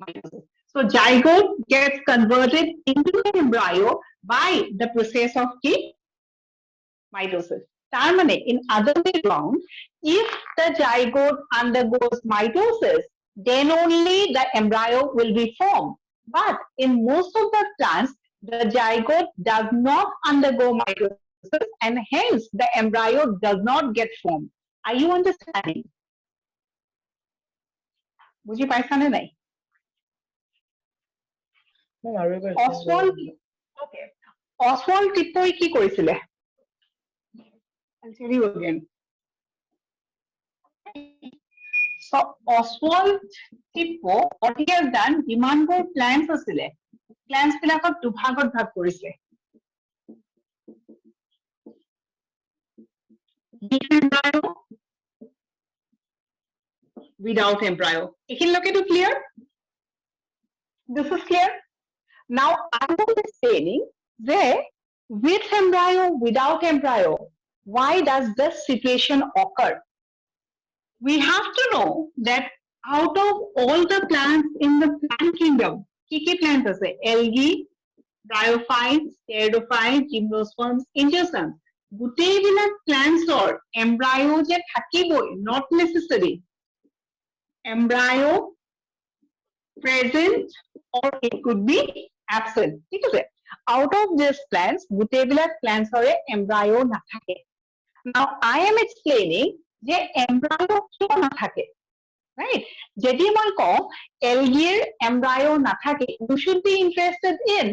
Mitosis. So zygote gets converted into the embryo by the process of mitosis. Tarmane, in other way around, if the zygote undergoes mitosis, then only the embryo will be formed. But in most of the plants, the zygote does not undergo mitosis and hence the embryo does not get formed. Are you understanding? Buji paisa na nai? Ma'am, are you going Oswald, okay. Oswald Tipoi ki korisile? I'll tell you again. So Oswald Tippo, what he has done, Dimango plants asile. Plants bilakot dubhagot bhag korise. With embryo, without embryo. Ekin loke to clear? This is clear? Now, I was explaining that with embryo, without embryo, why does this situation occur? We have to know that out of all the plants in the plant kingdom, ki plants ase? Algae, bryophytes, pteridophytes, gymnosperms, angiosperms. Gutei bilak plants or embryo je thakiboi, not necessary. Embryo present or it could be absent. ঠিক আছে? Out of these plants, গুটেইবিলাক plants ore embryo nathake. Now I am explaining যে embryo কিয় nathake. right? যদি মই কওঁ এলগিৰ এমব্ৰায়ো নাথাকে, you should be interested in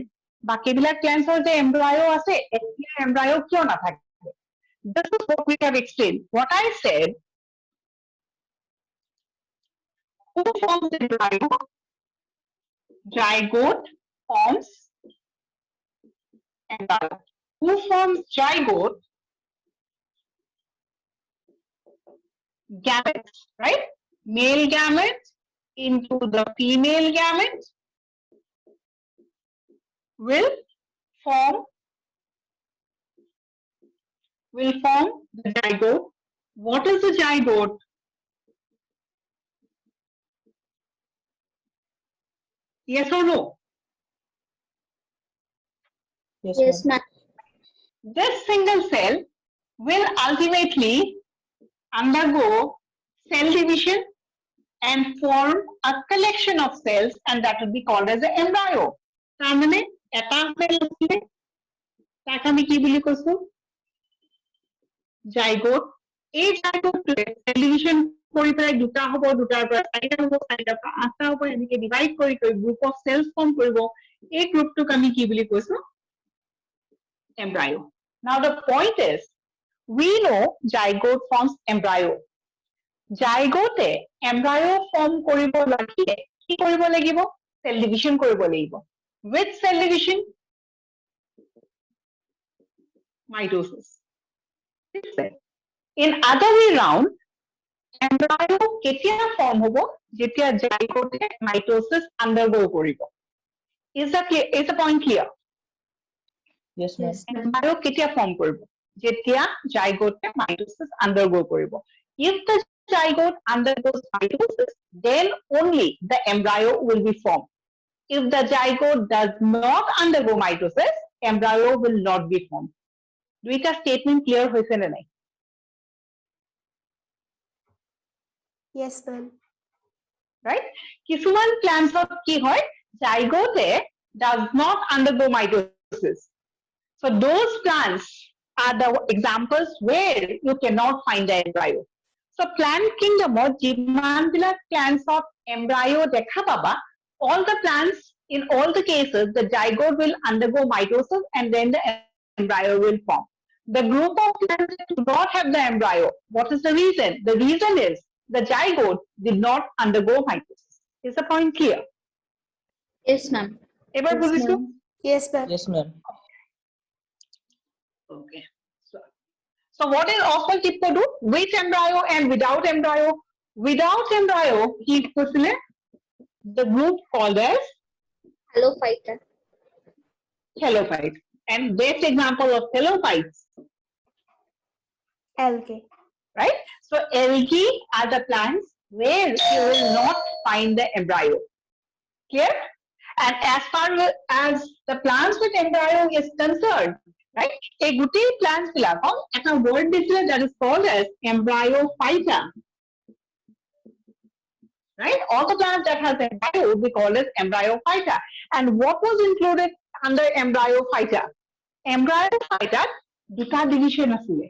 বাকিবিলাক plants যে এমব্ৰায়ো আছে, এলগিৰ এমব্ৰায়ো কিয় নাথাকে? This is what we have explained. What I said, who forms embryo? Zygote forms embryo. Who forms zygote? Gametes, right? Male gametes into the female gametes will form the zygote. What is the zygote? Yes or no? Yes, Yes, ma'am. ma'am. This single cell will ultimately undergo cell division and form a collection of cells, and that will be called as an embryo. তাৰমানে এটা cell আছিলে, তাক আমি কি বুলি কৈছো? Zygote. এই জাইগোটটোৱে cell division কৰি পেলাই দুটা হ'ব, দুটাৰ পৰা চাৰিটা হ'ব, চাৰিটাৰ পৰা আঠটা হ'ব, এনেকে divide কৰি group of cells form কৰিব। এই গ্ৰুপটোক আমি কি বুলি কৈছো? Embryo. Now the point is, we know zygote forms embryo. Zygote embryo form কৰিব লাগিলে কি কৰিব লাগিব? Cell division কৰিব লাগিব। Which cell division? Mitosis. In other way round, embryo কেতিয়া form হ'ব? যেতিয়া zygote mitosis undergo কৰিব। Is the point clear? Yes, ma'am. Embryo কেতিয়া form কৰিব? যেতিয়া zygote mitosis undergo কৰিব। If the zygote undergoes mitosis, then only the embryo will be formed. If the zygote does not undergo mitosis, embryo will not be formed. দুইটা statement clear হৈছে নে নাই? Yes, ma'am. Right? কিছুমান plants কি হয়? Zygote does not undergo mitosis. So those plants are the examples where you cannot find the embryo. So plant kingdom jiman bilak plants of embryo dekha paba, all the plants in all the cases the zygote will undergo mitosis and then the embryo will form. The group of plants that do not have the embryo, what is the reason? The reason is the zygote did not undergo mitosis. Is the point clear? Yes, ma'am. Ever Yes, বুঝিছো? ma'am. Yes, ma'am. Yes, ma'am. Okay. So what is Oswald-Tipko do? With embryo and without embryo? Without embryo, he কৈছিলে the group called as Hello, fighter. helophyte. And best example of helophytes, Algae. right? So algae are the plants where you will not find the embryo. Clear? And as far as the plants with embryo is concerned, right? A gootey plants bilakon eta word disile that is called as embryophyta. Right? All the plants that has embryo will be called as embryophyta. And what was included under embryophyta? Embryophyta দুটা division আছিলে।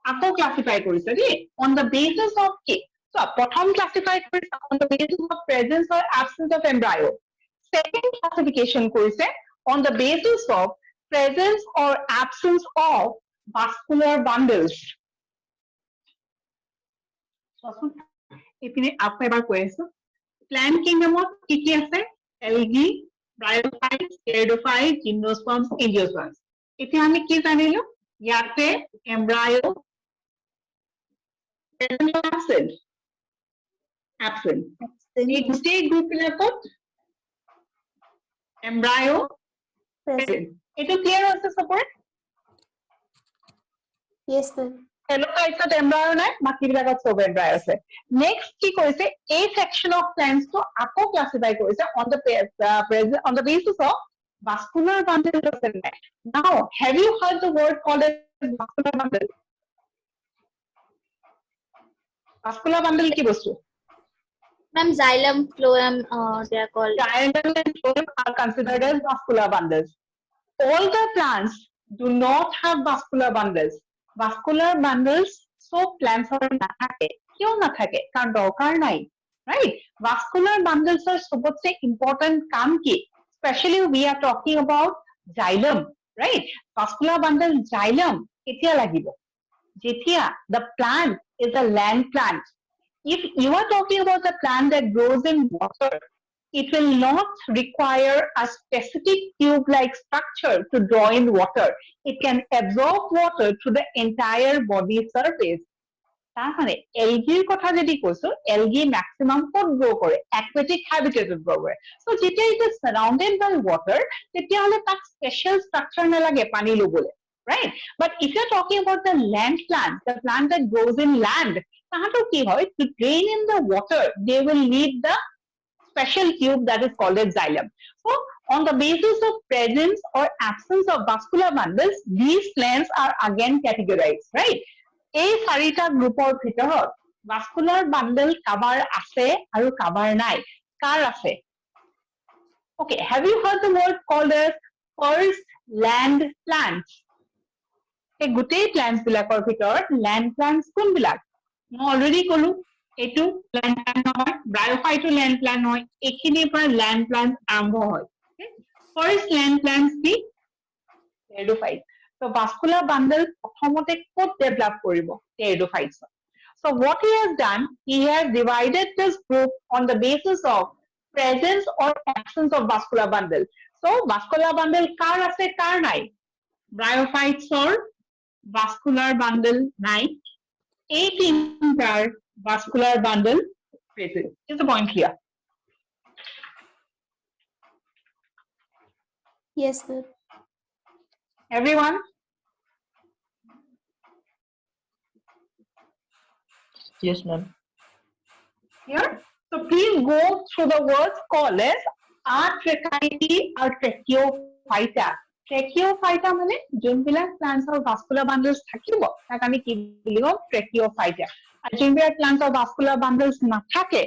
আকৌ classify কৰিছে দেই on the basis of কি? So প্ৰথম classify কৰিছে on the basis of presence or absence of embryo. Second classification কৰিছে on the basis of presence or absence of vascular bundles. এইপিনে আকৌ এবাৰ কৈ আছো। Plant kingdomত কি কি আছে? Algae, bryophytes, pteridophytes, gymnosperms, angiosperms. এতিয়া আমি কি জানিলো? ইয়াতে embryo present or absent? Absent. এই গোটেই গ্ৰুপ বিলাকত embryo Present. present. এইটো ক্লিয়াৰ হৈছে চবৰে? Yes, ma'am. Helophytes embryo নাই, বাকি বিলাকত সব embryo আছে। Next কি কৰিছে? এই section of plants তো আকৌ classify কৰিছে on the basis of vascular bundle of cell. Now, have you heard the word called as vascular bundle? Vascular bundle কি বস্তু? Ma'am, xylem, phloem, they are called. Diagonal and phloem are considered as vascular bundles. All the plants do not have vascular bundles. Vascular bundles so plants are নাথাকে। কিয় নাথাকে? কারণ দরকার নাই। right? Vascular bundles are सबसे important काम की, especially we are talking about xylem, right? Vascular bundle xylem केতিয়া লাগিব? जेतिया the plant is a land plant. If you are talking about a plant that grows in water, it will not require a specific tube-like structure to draw in water. It can absorb water through the entire body surface. তাহলে এলগিৰ কথা যদি কৈছো algae maximum ক'ত grow কৰে aquatic হ্যাবিটেটত grow কৰে so যেতিয়া it is সাৰাউন্ডেড by water তেতিয়া হলে তাক স্পেশাল স্ট্ৰাকচাৰ নালাগে পানী লবলে right but if you're talking about the land plant the plant that grows in land তাহাঁতৰ কি হয় to drain in the water they will need the special tube that is called as xylem so on the basis of presence or absence of vascular bundles these plants are again categorized right এই চাৰিটা গ্ৰুপৰ ভিতৰত vascular bundle কাবাৰ আছে আৰু কাবাৰ নাই কাৰ আছে okay have you heard the word called as first land plants এই গোটেই plants বিলাকৰ ভিতৰত land plants কোনবিলাক মই অলৰেডি কলো এটো land plant নহয় ব্ৰায়োফাইটো land plant নহয় এখিনিৰ পৰা land plant আৰম্ভ হয় first land plants কি pteridophytes so vascular bundle প্ৰথমতে ক'ত develop কৰিব pteridophytes so what he has done he has divided this group on the basis of presence or absence of vascular bundle so vascular bundle কাৰ আছে কাৰ নাই bryophytes or vascular bundle নাই এই তিনটাৰ vascular bundle present is the point here Yes, ma'am. everyone Yes, ma'am. here so please go through the words called as artrechite or tracheophyta tracheophyta মানে যোনবিলাক plants or vascular bundles থাকিব তাক আমি কি বুলি কম tracheophyta আৰু যোনবিলাক plants or vascular bundles নাথাকে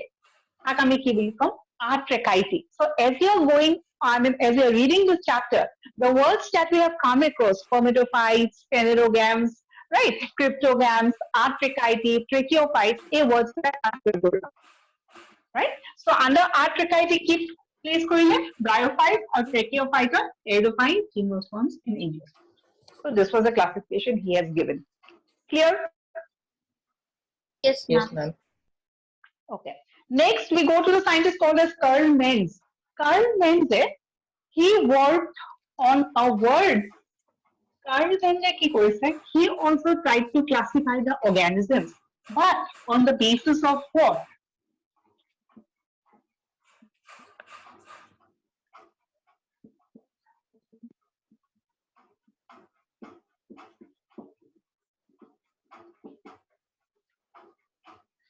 তাক আমি কি বুলি কম artrechite so as you are going as you are reading this chapter the words that we have come across spermatophytes phanerogams right cryptogams artrechite tracheophytes a words that right so under artrechite keep please korile bryophyte or tracheophyte or pteridophyte gymnosperms in English so this was the classification he has given clear Yes, Yes, ma'am. ma'am. okay next we go to the scientist called as Carl Menz he worked on a word Carl Menz কি কৰিছে he also tried to classify the organisms but on the basis of what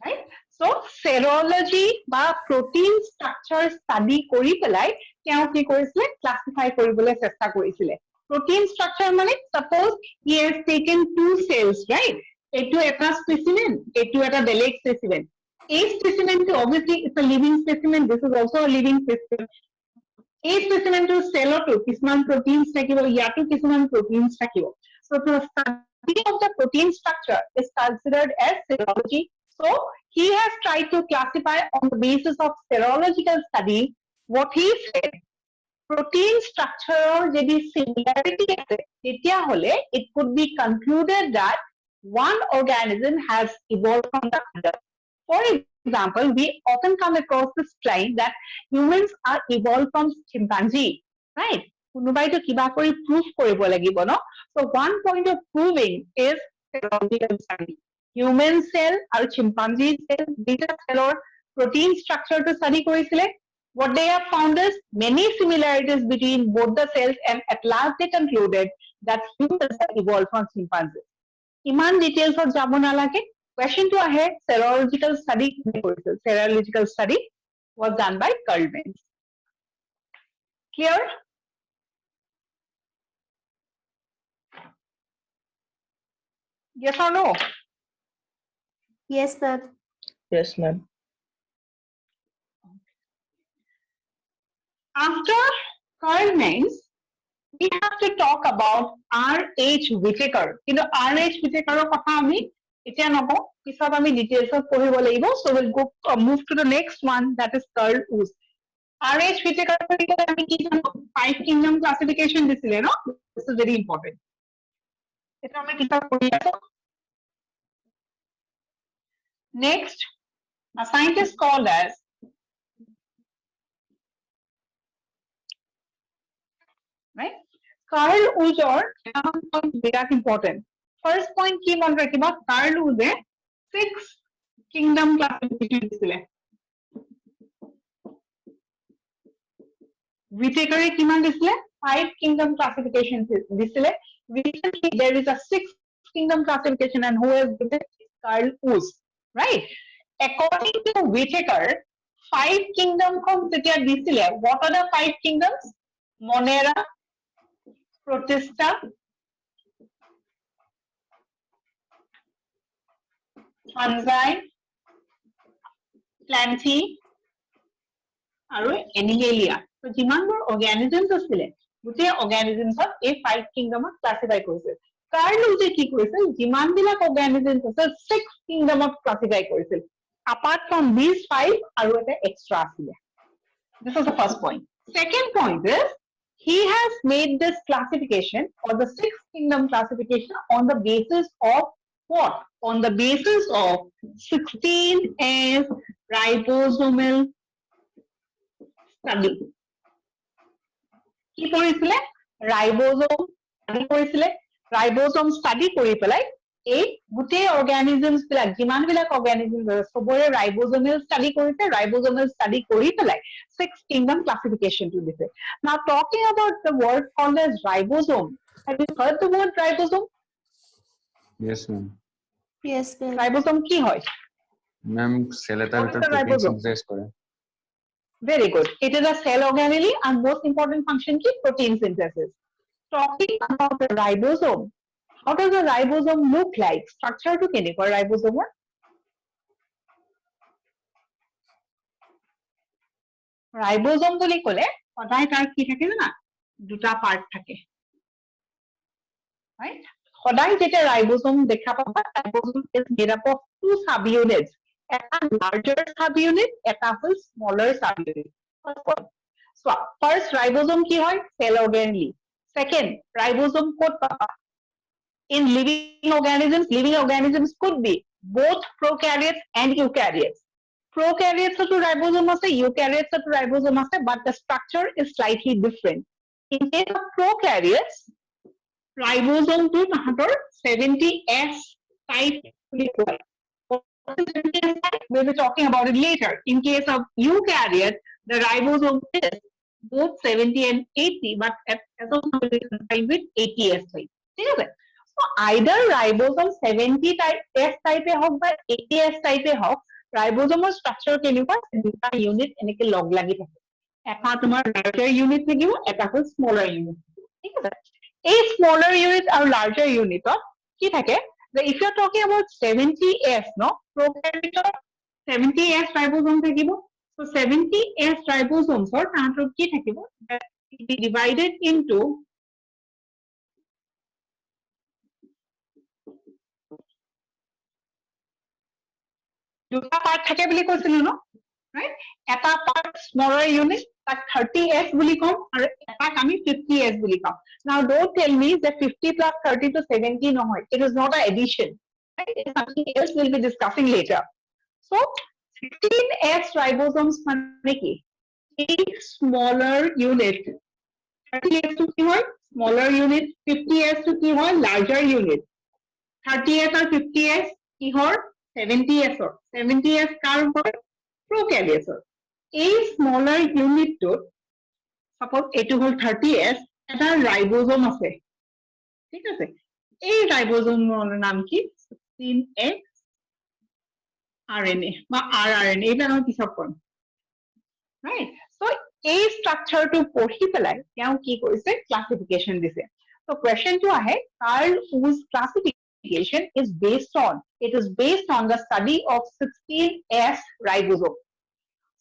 right so serology বা protein structure study কৰি পেলাই তেওঁ কি কৰিছিলে classify কৰিবলৈ চেষ্টা কৰিছিলে protein structure মানে suppose he has taken two cells right এইটো এটা specimen এইটো এটা বেলেগ specimen এই specimen to obviously it's a living specimen this is also a living specimen এই specimen টো cell টো কিছুমান proteins থাকিব ইয়াতো কিছুমান proteins থাকিব so the study of the protein structure is considered as serology so he has tried to classify on the basis of serological study what he said protein structure যদি similarity আছে তেতিয়া হলে it could be concluded that one organism has evolved from the other for example we often come across this claim that humans are evolved from chimpanzee right কোনোবাই তো কিবা কৰি proof কৰিব লাগিব ন so one point of proving is serological study human cell আৰু chimpanzee cell দুটা cellৰ protein structure to study কৰিছিলে what they have found is many similarities between both the cells and at last they concluded that humans have evolved from chimpanzees Iman details of যাব নালাগে question to ahead serological study serological study was done by Carl Menz clear yes or no Yes, ma'am. Yes, ma'am. after Carl Menz we have to talk about R.H. Whitaker কিন্তু R.H. Whitaker কথা আমি এতিয়া নকওঁ পিছত আমি ডিটেইলছত পঢ়িব লাগিব so we'll go move to the next one that is Carl Wood RH Whittaker আমি কি জানো 5 kingdom classification দিছিলে ন this is very important এটা আমি কিতাপ পঢ়ি আছো next a scientist called as right Carl Wood বিৰাট important first point কি মনত ৰাখিবা Carl Wood 6 kingdom classification দিছিলে Whittaker কিমান দিছিলে 5 kingdom classification দিছিলে recently there is a 6th kingdom classification and who has given it is Carl Wood right according to Whittaker 5 kingdom খন যেতিয়া দিছিলে what are the 5 kingdoms Monera Protista fungi plantae আৰু animalia so যিমানবোৰ organisms আছিলে গোটেই organisms এই 5 kingdomত classify কৰিছিল Carl Wood কি কৰিছিল যিমানবিলাক organisms আছে 6 kingdomত classify কৰিছিল apart from these 5 আৰু এটা extra আছিলে this is the first point second point is he has made this classification or the 6th kingdom classification on the basis of what on the basis of 16S ribosomal study কি কৰিছিলে ৰাইবোজম study কৰিছিলে ৰাইবোজম study কৰি পেলাই এই গোটেই organisms বিলাক যিমান বিলাক organisms আছে সবৰে ribosomal study কৰিছে ribosomal study কৰি পেলাই 6 kingdom classification to দিছে now talking about the word called as ribosome have you heard the word ribosome Yes, ma'am. Yes, ma'am. ribosome কি হয় Ma'am, cell এটাৰ What is ভিতৰত the protein ribosome? synthesize কৰে। Very good. It is a cell organelle and most important function is protein synthesis. Talking about the ribosome, how does a ribosome look like? Structure to kenekwa ribosome? Ribosome boli kole, সদায় তাৰ কি থাকে না দুটা part থাকে right সদায় যেটা ribosome দেখা পাবা ribosome is made up of two subunits এটা larger subunit এটা হল smaller subunit so first ribosome কি হয় cell organelle second ribosome ক'ত পাবা in living organisms could be both prokaryotes and eukaryotes prokaryotes to ribosome আছে eukaryotes to ribosome আছে but the structure is slightly different in case of prokaryotes ribosome to তাহাঁতৰ 70S type বুলি কয় we'll be talking about it later in case of eukaryote the ribosome is both 70 and 80 but as of now it is confined with 80S type ঠিক আছে so either ribosome 70 type S type এ হওক বা 80S type এ হওক ribosome structure কেনেকুৱা দুটা unit এনেকে log লাগি থাকে এটা তোমাৰ larger unit থাকিব এটা হল smaller unit ঠিক আছে এই smaller unit আৰু larger unit কি থাকে if you are talking about 70S no prokaryote 70S ribosome থাকিব so 70S ribosomes তাহাঁতৰ কি থাকিব that it be divided into দুটা পার্ট থাকে বুলি কৈছিলো ন right এটা পার্ট smaller unit তাক 30S বুলি কম আৰু এটাক আমি 50S bully com now don't tell me that 50 plus 30 to 70 নহয় it is not an addition right it is something else we'll be discussing later so 16S ribosomes মানে কি a smaller unit 30S to কি হয় smaller unit 50S to কি হয় larger unit 30S or 50S কি হয় 70S or 70S কাৰ হয় prokaryotes or a smaller unit to suppose এটো হল 30S এটা ribosome আছে ঠিক আছে এই ribosome নাম কি 16X RNA বা rRNA এটা আমি পিছত কম right so এই structure to পঢ়ি পেলাই তেওঁ কি কৰিছে classification দিছে so question to আহে Carl Wood's classification is based on the study of 16S ribosome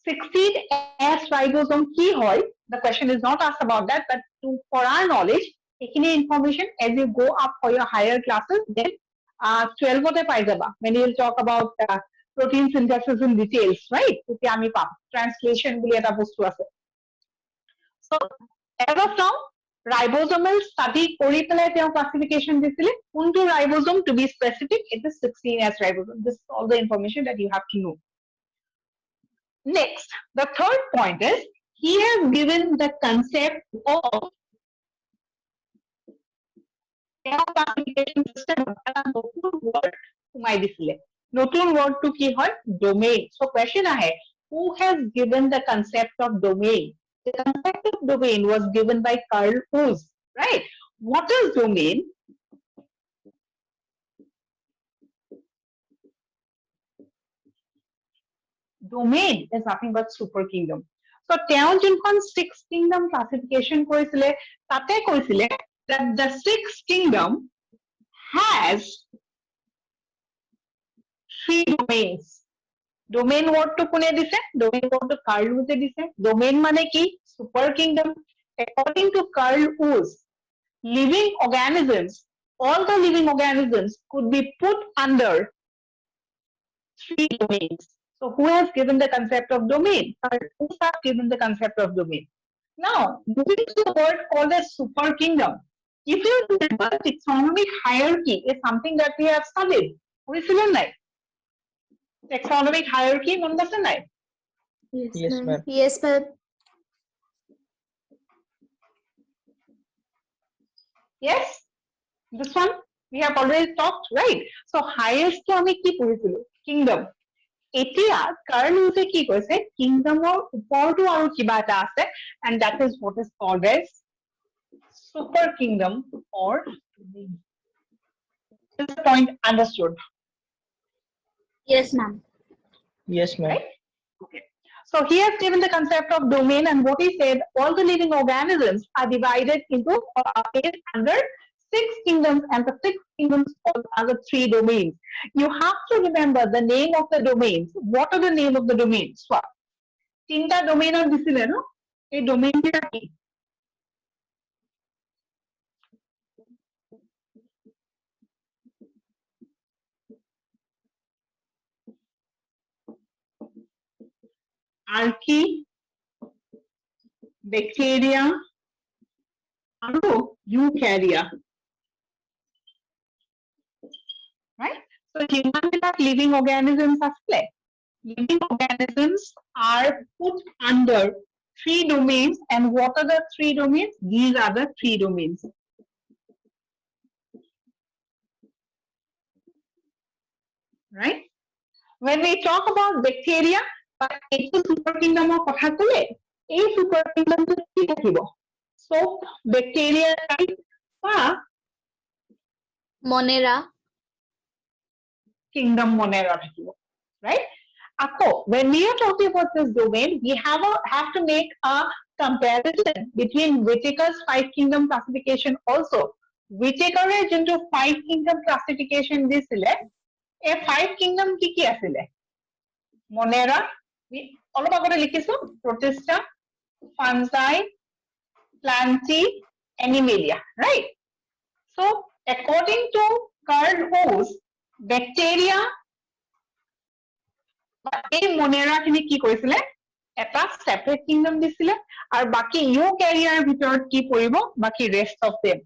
16S ribosome কি হয় the question is not asked about that but for our knowledge এখিনি information as you go up for your higher classes then 12 তে পাই যাবা when you will talk about protein synthesis in details, right? তেতিয়া আমি পাম translation বুলি এটা বস্তু আছে। So as of now ribosomal study কৰি পেলাই তেওঁ classification দিছিলে কোনটো ribosome to be specific, it is 16S ribosome. This is all the information that you have to know. Next, the third point is he has given the concept of classification system এটা নতুন word সোমাই দিছিলে নতুন word to কি হয় domain. So question ahe, who has given the concept of domain? The concept of domain was given by Carl Woese, right? What is domain? Domain is nothing but super kingdom. So তেওঁ যোনখন 6 kingdom classification কৰিছিলে তাতে কৈছিলে that the 6 kingdom has 3 domains. Domain word to kune dise? Domain word to Carl Woese dise. Domain mane ki? Super kingdom. According to Carl Woese, living organisms, all the living organisms could be put under 3 domains. So who has given the concept of domain? Carl Woese has given the concept of domain. Now, moving to the word called as super kingdom. If you remember, taxonomic hierarchy is something that we have studied. Taxonomic hierarchy, mone ache nai? Yes, ma'am. Yes, ma'am. Yes, this one we have already talked, right? So highest to ami ki porichilo kingdom. Etia Carl Woese ki koise kingdom or upor to aru kiba eta ase, and that is what is called as super kingdom or domain. This point understood, Yes, ma'am. Yes, ma'am. right? Okay. So he has given the concept of domain, and what he said, all the living organisms are divided into or are placed under 6 kingdoms, and the 6 kingdoms are the 3 domains. You have to remember the name of the domains. What are the name of the domains? What? Tinta domain or disile, no? A domain kita ki? Archaea, bacteria, aru eukarya. Right? So jiman bilak living organisms asle. Living organisms are put under 3 domains, and what are the 3 domains? These are the 3 domains. Right? When we talk about bacteria, এইটো super kingdom of কথা কলে এই super kingdom to কি থাকিব? So bacteria type বা Monera. kingdom Monera থাকিব, right? Ako, when we are talking about this domain, we have to make a comparison between Whitaker's 5 kingdom classification also. Whitaker যোনটো 5 kingdom classification দিছিলে, এই 5 kingdom কি কি আছিলে? Monera, অলপ আগতে লিখিছো, Protista, fungi, plantae, animalia, right? So according to Carl Woese, bacteria এই Monera খিনি কি কৰিছিলে এটা separate kingdom দিছিলে আৰু বাকি eukarya ভিতৰত কি পৰিব বাকি rest of them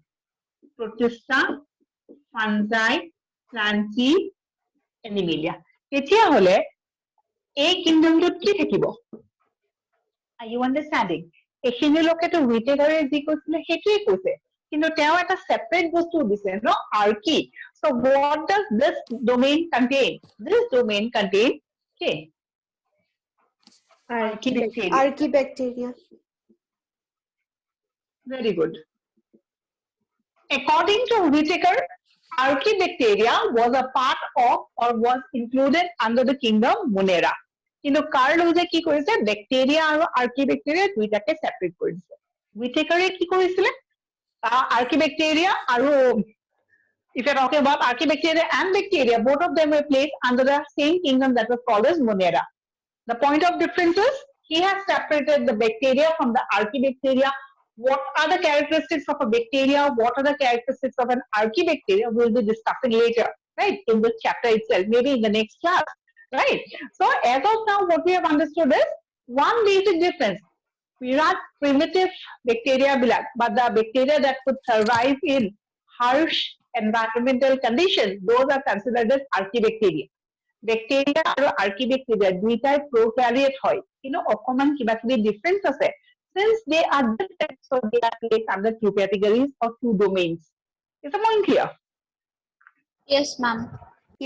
Protista, fungi, plantae, animalia. তেতিয়া হলে এই কিংডমটোত কি থাকিব? Are you understanding? এইখিনি লোকেতো Whitaker যি কৈছিলে সেইটোৱে কৈছে, কিন্তু তেওঁ এটা separate বস্তু দিছে ন archaea. So what does this domain contain? This domain contains okay, Archaebacteria. Archaebacteria. Very good. According to Whitaker, Archaebacteria was a part of or was included under the kingdom Monera. কিন্তু Carl Woese কি কৰিছে bacteria আৰু আৰ্কিবেক্টেৰিয়া দুইটাকে separate কৰি দিছে। Whitaker কি কৰিছিলে Archaebacteria আৰু if you're talking about Archaebacteria and bacteria, both of them were placed under the same kingdom that was called as Monera. The point of difference is he has separated the bacteria from the Archaebacteria. What are the characteristics of a bacteria? What are the characteristics of an Archaebacteria? We'll be discussing later, right, in this chapter itself, maybe in the next class, right? So as of now, what we have understood is one basic difference. Virat primitive bacteria bilak, but the bacteria that could survive in harsh environmental conditions, those are considered as archibacteria. Bacteria আৰু archibacteria দুইটাই prokaryote হয়, কিন্তু অকমান কিবা কিবি difference আছে. Since they are different, so they are placed under two categories or two domains. Is the point clear? Yes, ma'am.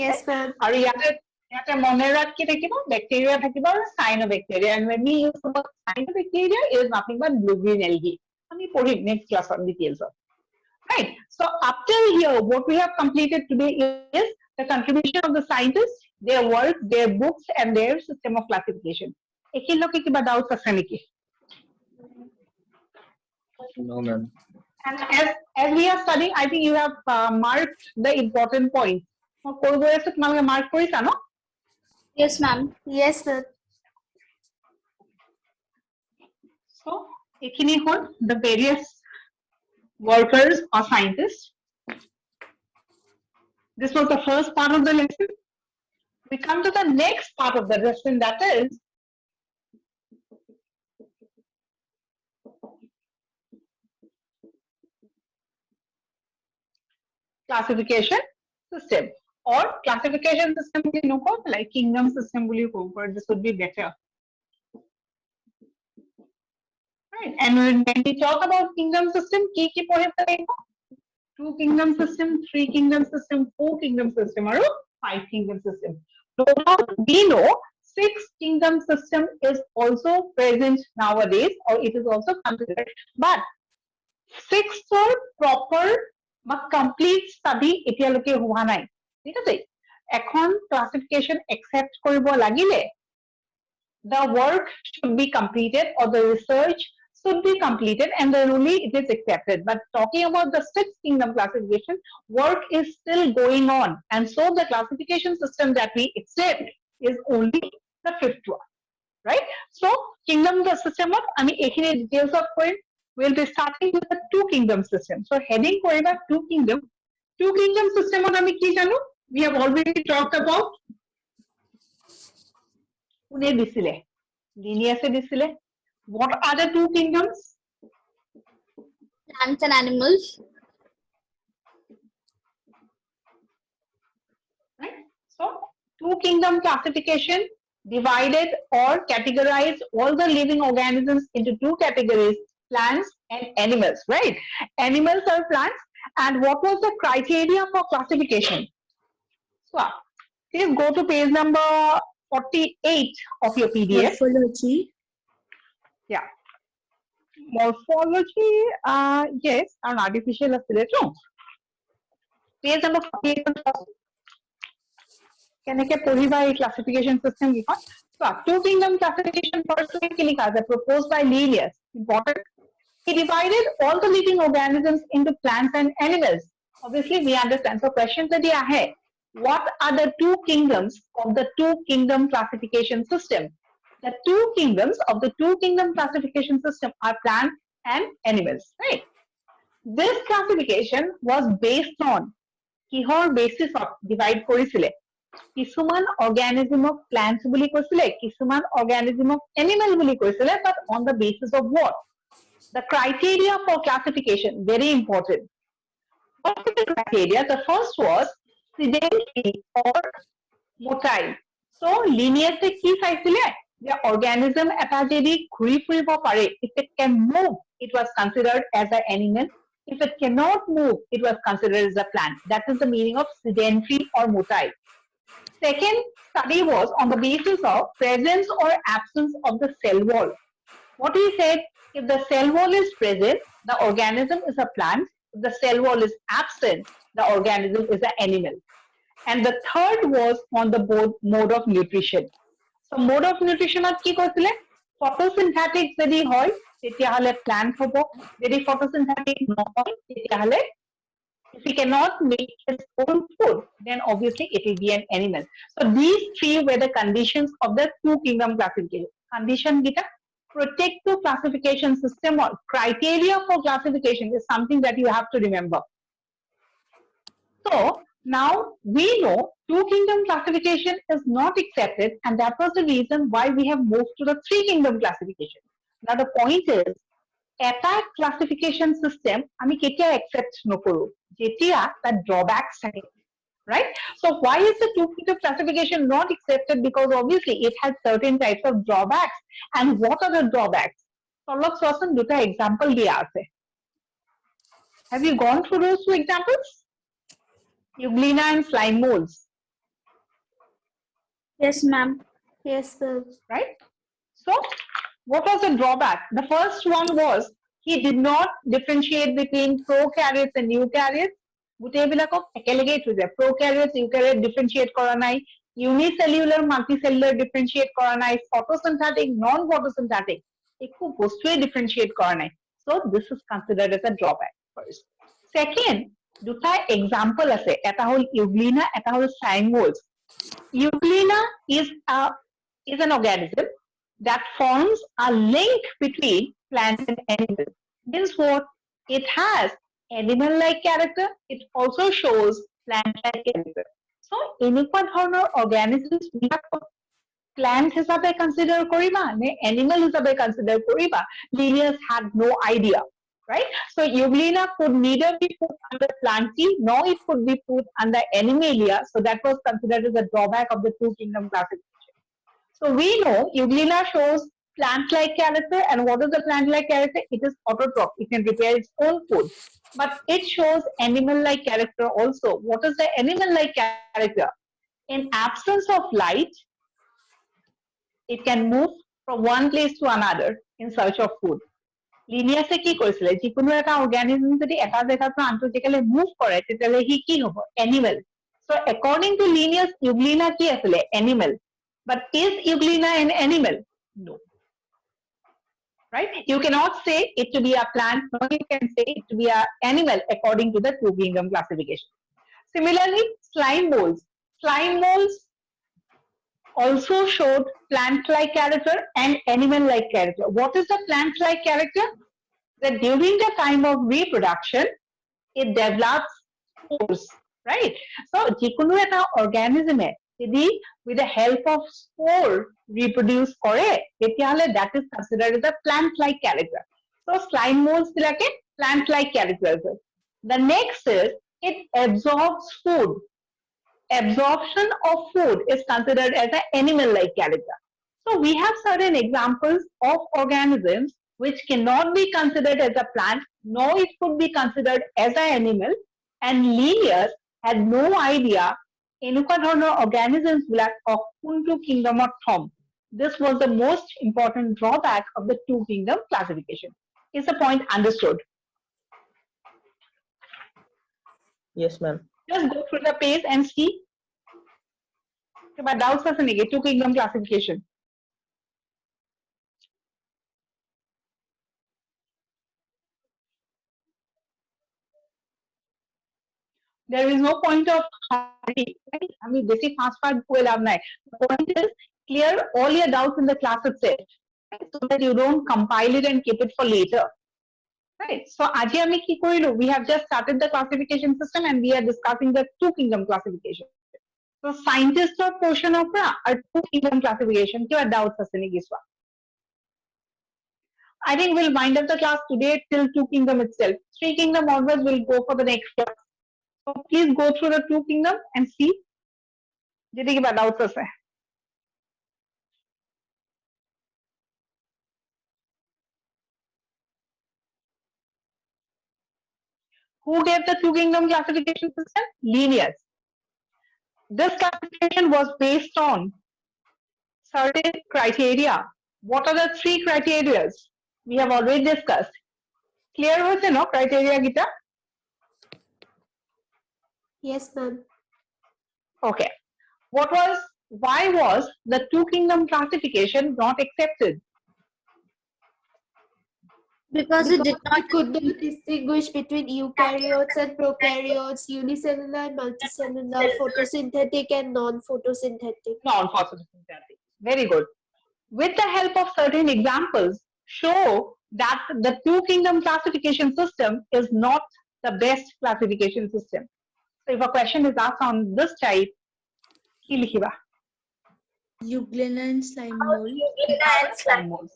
Yes, ma'am. আৰু ইয়াতে monorat কি থাকিব, bacteria থাকিব আৰু cyanobacteria, and when we use the word cyanobacteria, it is nothing but blue-green algae. আমি পঢ়িম next class on details of. Right. So up till here, what we have completed today is the contribution of the scientists, their work, their books, and their system of classification. Ekinloke kiba doubts ase niki? No, ma'am. And as we are studying, I think you have marked the important points. Mark korisa no? Yes, ma'am. Yes, ma'am. So ekini hol the various workers or scientists. This was the first part of the lesson. We come to the next part of the lesson, that is classification system, or classification system like kingdom system, this would be better. Right. And when we talk about kingdom system, two kingdom system, three kingdom system, four kingdom system, or five kingdom system. So now we know 6 kingdom system is also present nowadays, or it is also considered, but 6 or proper but complete study এতিয়ালৈকে হোৱা নাই, ঠিক আছে? এখন classification accept কৰিব লাগিলে the work should be completed or the research should be completed, and then only it is accepted. But talking about the 6th kingdom classification, work is still going on, and so the classification system that we accept is only the 5th one, right? So kingdom the system of details of point, we'll be starting with the 2 kingdom system. So heading koriba 2 kingdom system on ami ki jano, we have already talked about une disile Linnaeus disile. What are the 2 kingdoms? Plants and animals. Right? So 2 kingdom classification divided or categorized all the living organisms into 2 categories, plants and animals, right? Animals or plants. And what was the criteria for classification? So please go to page number 48 of your PDF. Morphology. Yeah. Morphology, yes, and artificial too. Page number 48. Keneke poriba ei classification system gikhon. So 2 kingdom classification first ki likha ase proposed by Linnaeus. Important. He divided all the living organisms into plants and animals. Obviously, we understand. So questions that hai, what are the 2 kingdoms of the 2 kingdom classification system? The 2 kingdoms of the 2 kingdom classification system are plants and animals, right? This classification was based on kihor basis of divide korisile. Kisuman organism of plants buli koisile, kisuman organism of animal buli koisile, but on the basis of what? The criteria for classification, very important. What is the criteria? The first was sedentary or motile. So Linnaeus ki saisile, the organism eta jodi ঘুৰি ফুৰিব পাৰে, if it can move, it was considered as an animal. If it cannot move, it was considered as a plant. That is the meaning of sedentary or motile. Second study was on the basis of presence or absence of the cell wall. What he said, if the cell wall is present, the organism is a plant. If the cell wall is absent, the organism is an animal. And the third was on the mode of nutrition. So mode of nutrition at ki koisile, photosynthetic jodi hoy tetia hale plant hobo, jodi photosynthetic nohoy tetia hale, if he cannot make his own food, then obviously it will be an animal. So these 3 were the conditions of the 2 kingdom classification. Condition gita protective classification system or criteria for classification is something that you have to remember. So Now we know two kingdom classification is not accepted, and that was the reason why we have moved to the three kingdom classification. Now the point is, এটা classification system আমি কেতিয়া accept নকৰো যেতিয়া তার drawbacks থাকে, right? So why is the two kingdom classification not accepted? Because obviously it has certain types of drawbacks. And what are the drawbacks? তলত চোৱাচোন দুটা example দিয়া আছে. Have you gone through those two examples? Euglena and slime molds, Yes, ma'am. Yes, ma'am. right? So what was the drawback? The first one was he did not differentiate between prokaryotes and eukaryotes. গোটেইবিলাকক একেলগে থৈ যায়. Prokaryotes, eukaryotes differentiate কৰা নাই, unicellular, multicellular differentiate কৰা নাই, photosynthetic, non-photosynthetic একো বস্তুৱে differentiate কৰা নাই. So this is considered as a drawback first. Second, দুটা example আছে, এটা হল Euglena, এটা হল slime molds. Euglena is an organism that forms a link between plant and animal. Means what? It has animal-like character. It also shows plant-like character. So, এনেকুৱা ধৰণৰ organisms বিলাকক plant হিচাপে consider কৰিবা নে animal হিচাপে consider কৰিবা? Linnaeus had no idea, right? So, Euglena could neither be put under Plantae nor it could be put under Animalia. So, that was considered as a drawback of the two kingdom classification. So we know Euglena shows plant-like character, and what is the plant-like character? It is autotroph. It can prepare its own food. But it shows animal-like character also. What is the animal-like character? In absence of light, it can move from one place to another in search of food. Linnaeus কি কৰিছিলে? যিকোনো এটা organism যদি এটা জেগাৰ পৰা আনটো জেগালৈ move কৰে, তেতিয়াহলে সি কি হ'ব? Animal. So according to Linnaeus, Euglena কি আছিলে? Animal. But is Euglena an animal? No. Right? You cannot say it to be a plant, nor you can say it to be an animal according to the two kingdom classification. Similarly, slime molds. Slime molds also showed plant-like character and animal-like character. What is the plant-like character? That during the time of reproduction, it develops spores, right? So, যিকোনো এটা organism যদি with the help of spore reproduce করে, তেতিয়াহলে that is considered as a plant-like character. So, slime molds বিলাকে plant-like character আছে. The next is it absorbs food. Absorption of food is considered as an animal-like character. So, we have certain examples of organisms which cannot be considered as a plant, nor it could be considered as an animal, and Linnaeus had no idea এনেকুৱা ধৰণৰ organisms বিলাক কোনটো kingdomত থম. This was the most important drawback of the two kingdom classification. Is the point understood? Yes, ma'am. Just go through the page and see. But doubts আছে নেকি two kingdom classification? There is no point of hurry, right? I mean, basic fast going লাভ নাই. The point is clear all your doubts in the class itself, right? So that you don't compile it and keep it for later. Right? So আজি আমি কি কৰিলো? We have just started the classification system and we are discussing the two kingdom classification. So scientist portion of our two kingdom classification. Kiba doubts ase niki swa? I think we'll wind up the class today till two kingdom itself. Three kingdom onwards will go for the next class. So please go through the two kingdom and see. Jodi kiba doubts ase? Who gave the two kingdom classification system? Linnaeus. This classification was based on certain criteria. What are the three criteria? We have already discussed. Clear hoise no criteria gita? Yes, ma'am. Okay. Why was the two kingdom classification not accepted? Because it did We not could not distinguish between eukaryotes and prokaryotes, unicellular, multicellular, photosynthetic and non-photosynthetic. Non-photosynthetic. Very good. With the help of certain examples, show that the two kingdom classification system is not the best classification system. So if a question is asked on this type, কি লিখিবা? Euglena and slime mold. Slime molds.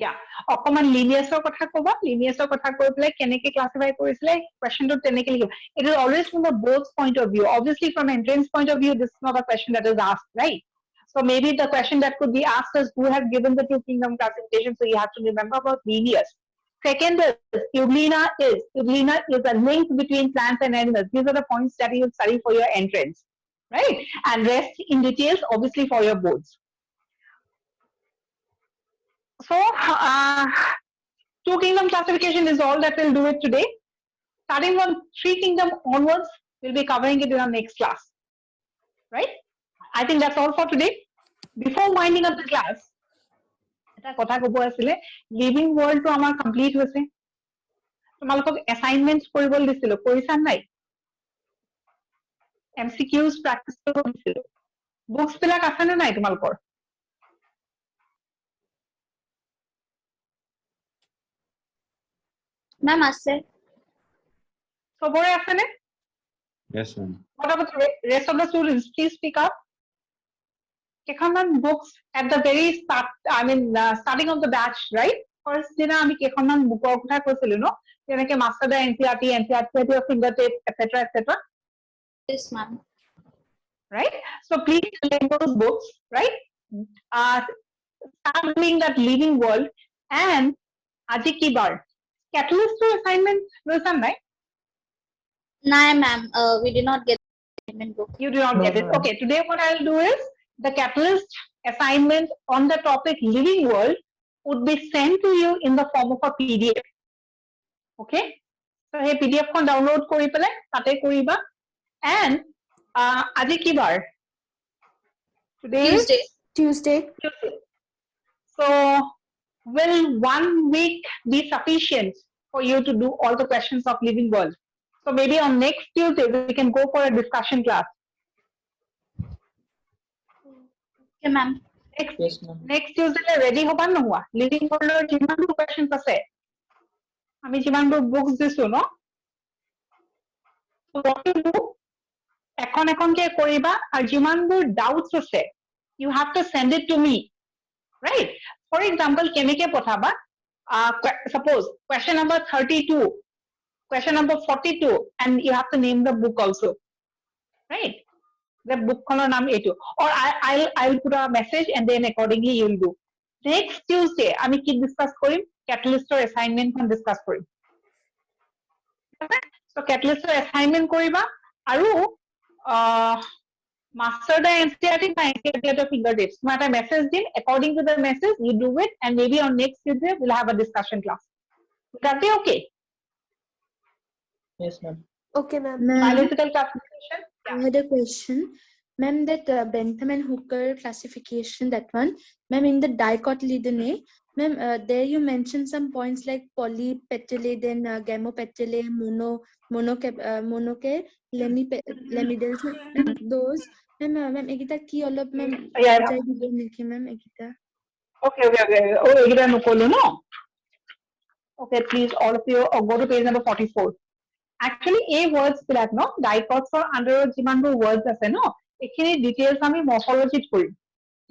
Yeah. অকমান লিনিয়াছৰ কথা কবা, লিনিয়াছৰ কথা কৈ পেলাই কেনেকে classify কৰিছিলে questionটো তেনেকে লিখিবা. It is always from the both point of view. Obviously from entrance point of view, this is not a question that is asked, right? So maybe the question that could be asked is who have given the two kingdom classification, so you have to remember about linears. Second is Euglena is a link between plants and animals. These are the points that you study for your entrance, right? And rest in details, obviously for your boards. So, two kingdom classification is all that we'll do it today. Starting from three kingdom onwards, we'll be covering it in our next class, right? I think that's all for today. Before winding up the class, এটা কথা কব আছিলে living world তো আমাৰ complete হৈছে তোমালোকক assignments কৰিবলৈ দিছিল কৰিছা নাই এমসিকিউজ প্ৰ্যাকটিছ কৰিব দিছিল বুকস বিলাক আছে নে নাই তোমালোকৰ Ma'am, আছে. সবৰে আছে নে Yes, ma'am. What about the rest of the students? Please speak up. Kekhonman books at the very start, starting of the batch, right? First dina ami kekhonman book kotha koisilu no jeneke master da NCERT to your fingertip etc. Yes, ma'am. Right? So please learn those books, right? Start reading that living world and aji ki bar catalyst to assignment loisan nai No, ma'am. We did not get the assignment book. You do not No, get it. ma'am. Okay, today what I'll do is the catalyst assignment on the topic living world would be sent to you in the form of a PDF. Okay, so hey PDF kon download kori pele tate koriba and aji ki bar today is Tuesday. Tuesday. So will 1 week be sufficient for you to do all the questions of living world? So maybe on next Tuesday we can go for a discussion class. Okay, ma'am. Yes, ma'am. Next Tuesday ready hoba nohua living world or jiman questions ase ami jiman books disu no so what to do ekhon ke koriba ar jiman doubts ase you have to send it to me, right? For example keneke pothaba suppose question number 32, question number 42, and you have to name the book also, right? The book khonor naam etu, or I'll put a message and then accordingly you'll do. Next Tuesday ami ki discuss korim catalyst or assignment kon discuss korim. So catalyst or assignment koriba aru master the NCERT by NCERT at your fingertips. What I message dim, according to the message you do it, and maybe on next Tuesday we'll have a discussion class. Would that be okay? Yes, ma'am. Okay, ma'am. Ma'am, Biological classification. I had a question. Ma'am, that Bentham and Hooker classification, that one. Ma'am, in the dicotyledonate, ma'am, there you mentioned some points like polypetale, then gamopetale, monoke, lemidales. Ma'am, those. Ma'am, ekita ki olop, ma'am, Yeah. bujai dibo niki, ma'am, ekita. Okay. Oh, egita nokolo no. Okay, please, all of you, go to page number 44. Actually, a words bilak no, dicots or under jiman words ase no, ekhini details ami morphology korim.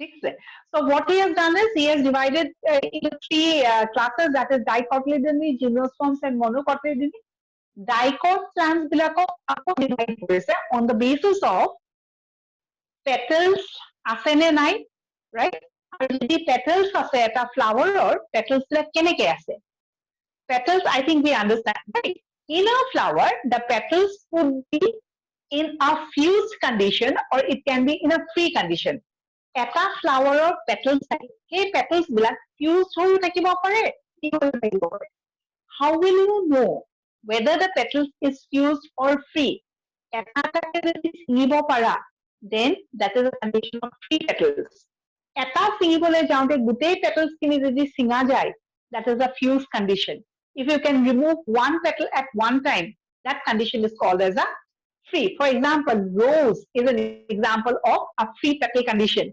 Thik ase. So what he has done is he has divided into three classes, that is dicotyledony, gymnosperms and monocotyledony. Dicot plants bilakok ako divide korise on the basis of petals ase ne nai, right? Aru jodi petals ase eta flower or petals bilak keneke ase. Petals, I think we understand, right? In a flower, the petals would be in a fused condition or it can be in a free condition. Eta flower or petals, hey petals bilak fused hoye thakibo pare, how will you know whether the petals is fused or free? Eta singibo para, then that is a condition of free petals. Eta singibole jaunte gutei petals kini jodi singa jay, that is a fused condition. If you can remove one petal at one time, that condition is called as a free. For example, rose is an example of a free petal condition,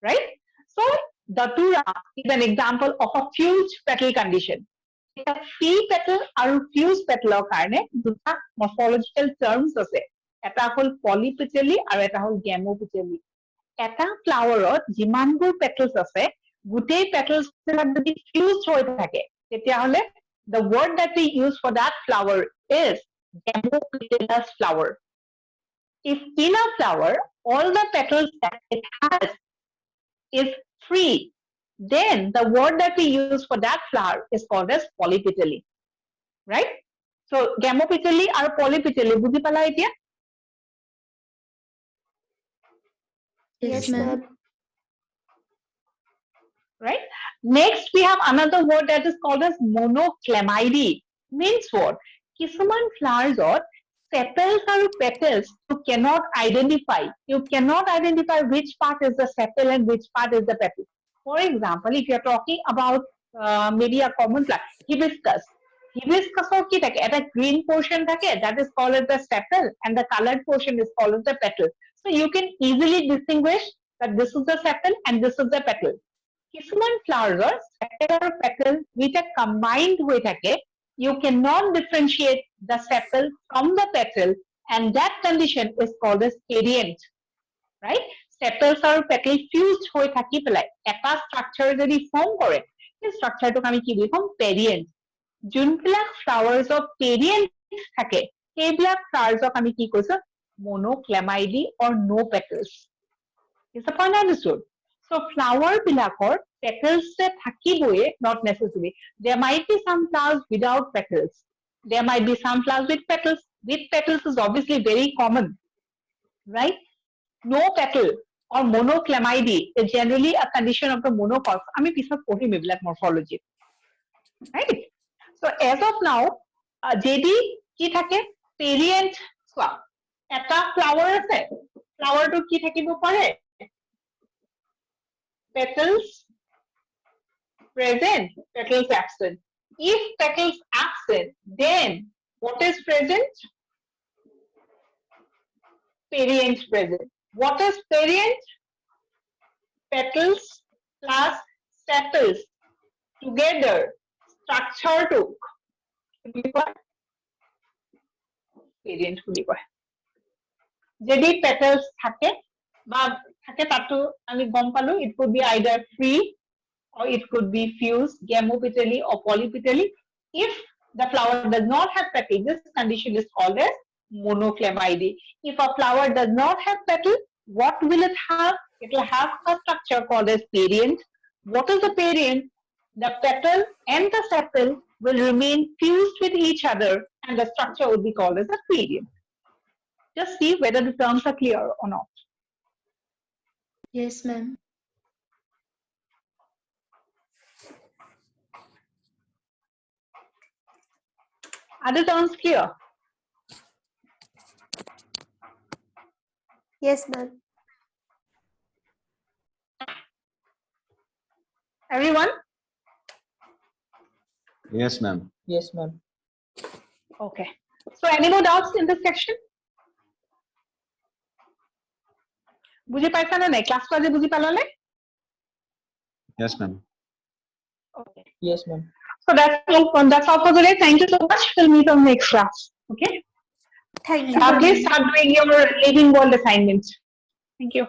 right? So datura is an example of a fused petal condition. A free petal or fused petal karone duta morphological terms ase. এটা হল পলিপেটেলি আৰু এটা হল গেমোপেটেলি এটা ফ্লাৱাৰত যিমানবোৰ পেটেলছ আছে গোটেই পেটেলছ বিলাক যদি ফিউজ হৈ থাকে তেতিয়াহলে the word that we use for that flower is gamopetalous flower. If in a flower all the petals that it has is free, then the word that we use for that flower is called as polypetally. Right? So gamopetally and polypetally বুজি পালা এতিয়া? Yes, ma'am. Right? Next, we have another word that is called as monoclamidy. Means what? Kisuman flowers or sepals or petals you cannot identify. You cannot identify which part is the sepal and which part is the petal. For example, if you are talking about maybe a common plant, hibiscus. Hibiscus or ki thake? Eta green portion thake, that is called as the sepal and the colored portion is called as the petal. So you can easily distinguish that this is the sepal and this is the petal. Kisuman flowers sepal or petal which are combined হৈ থাকে you cannot differentiate the sepal from the petal and that condition is called as perianth, right? Sepals or petal fused হৈ থাকি পেলাই এটা structure যদি form কৰে সেই structureটোক আমি কি বুলি ক'ম perianth যোনবিলাক flowers of perianth থাকে সেইবিলাক flowers আমি কি কৈছো monoclamidy or no petals. Is the point understood? So flower bilakor petals se thakiboe not necessary. There might be some flowers without petals. There might be some flowers with petals. With petals is obviously very common, right? No petal or monoclamidy is generally a condition of the monocots. Ami pisat pohim ebilak morphology, right? So as of now, JD ki thake perianth swap. Eta flower ase. Flower to ki thakibo pare. Petals present, petals absent. If petals absent, then what is present? Perianth present. What is perianth? Petals plus sepals together structure to perianth বুলি কয় যদি petals থাকে বা থাকে তাতো আমি গম পালো it could be either free or it could be fused gamopetally or polypetally. If the flower does not have petal, this condition is called as monoclamidy. If a flower does not have petal, what will it have? It will have a structure called as perianth. What is the perianth? The petal and the sepal will remain fused with each other and the structure will be called as a perianth. Just see whether the terms are clear or not. Yes, ma'am. Are the terms clear? Yes, ma'am. Everyone? Yes, ma'am. Yes, ma'am. Okay. So any more doubts in this section? বুজি পাইছা না নাই ক্লাসটো আজি বুজি পালানে? Yes, ma'am. Okay. Yes, ma'am. So that's all for today. Thank you so much. We'll meet on next class. Okay. Thank you. Please start doing your living world assignment. Thank you.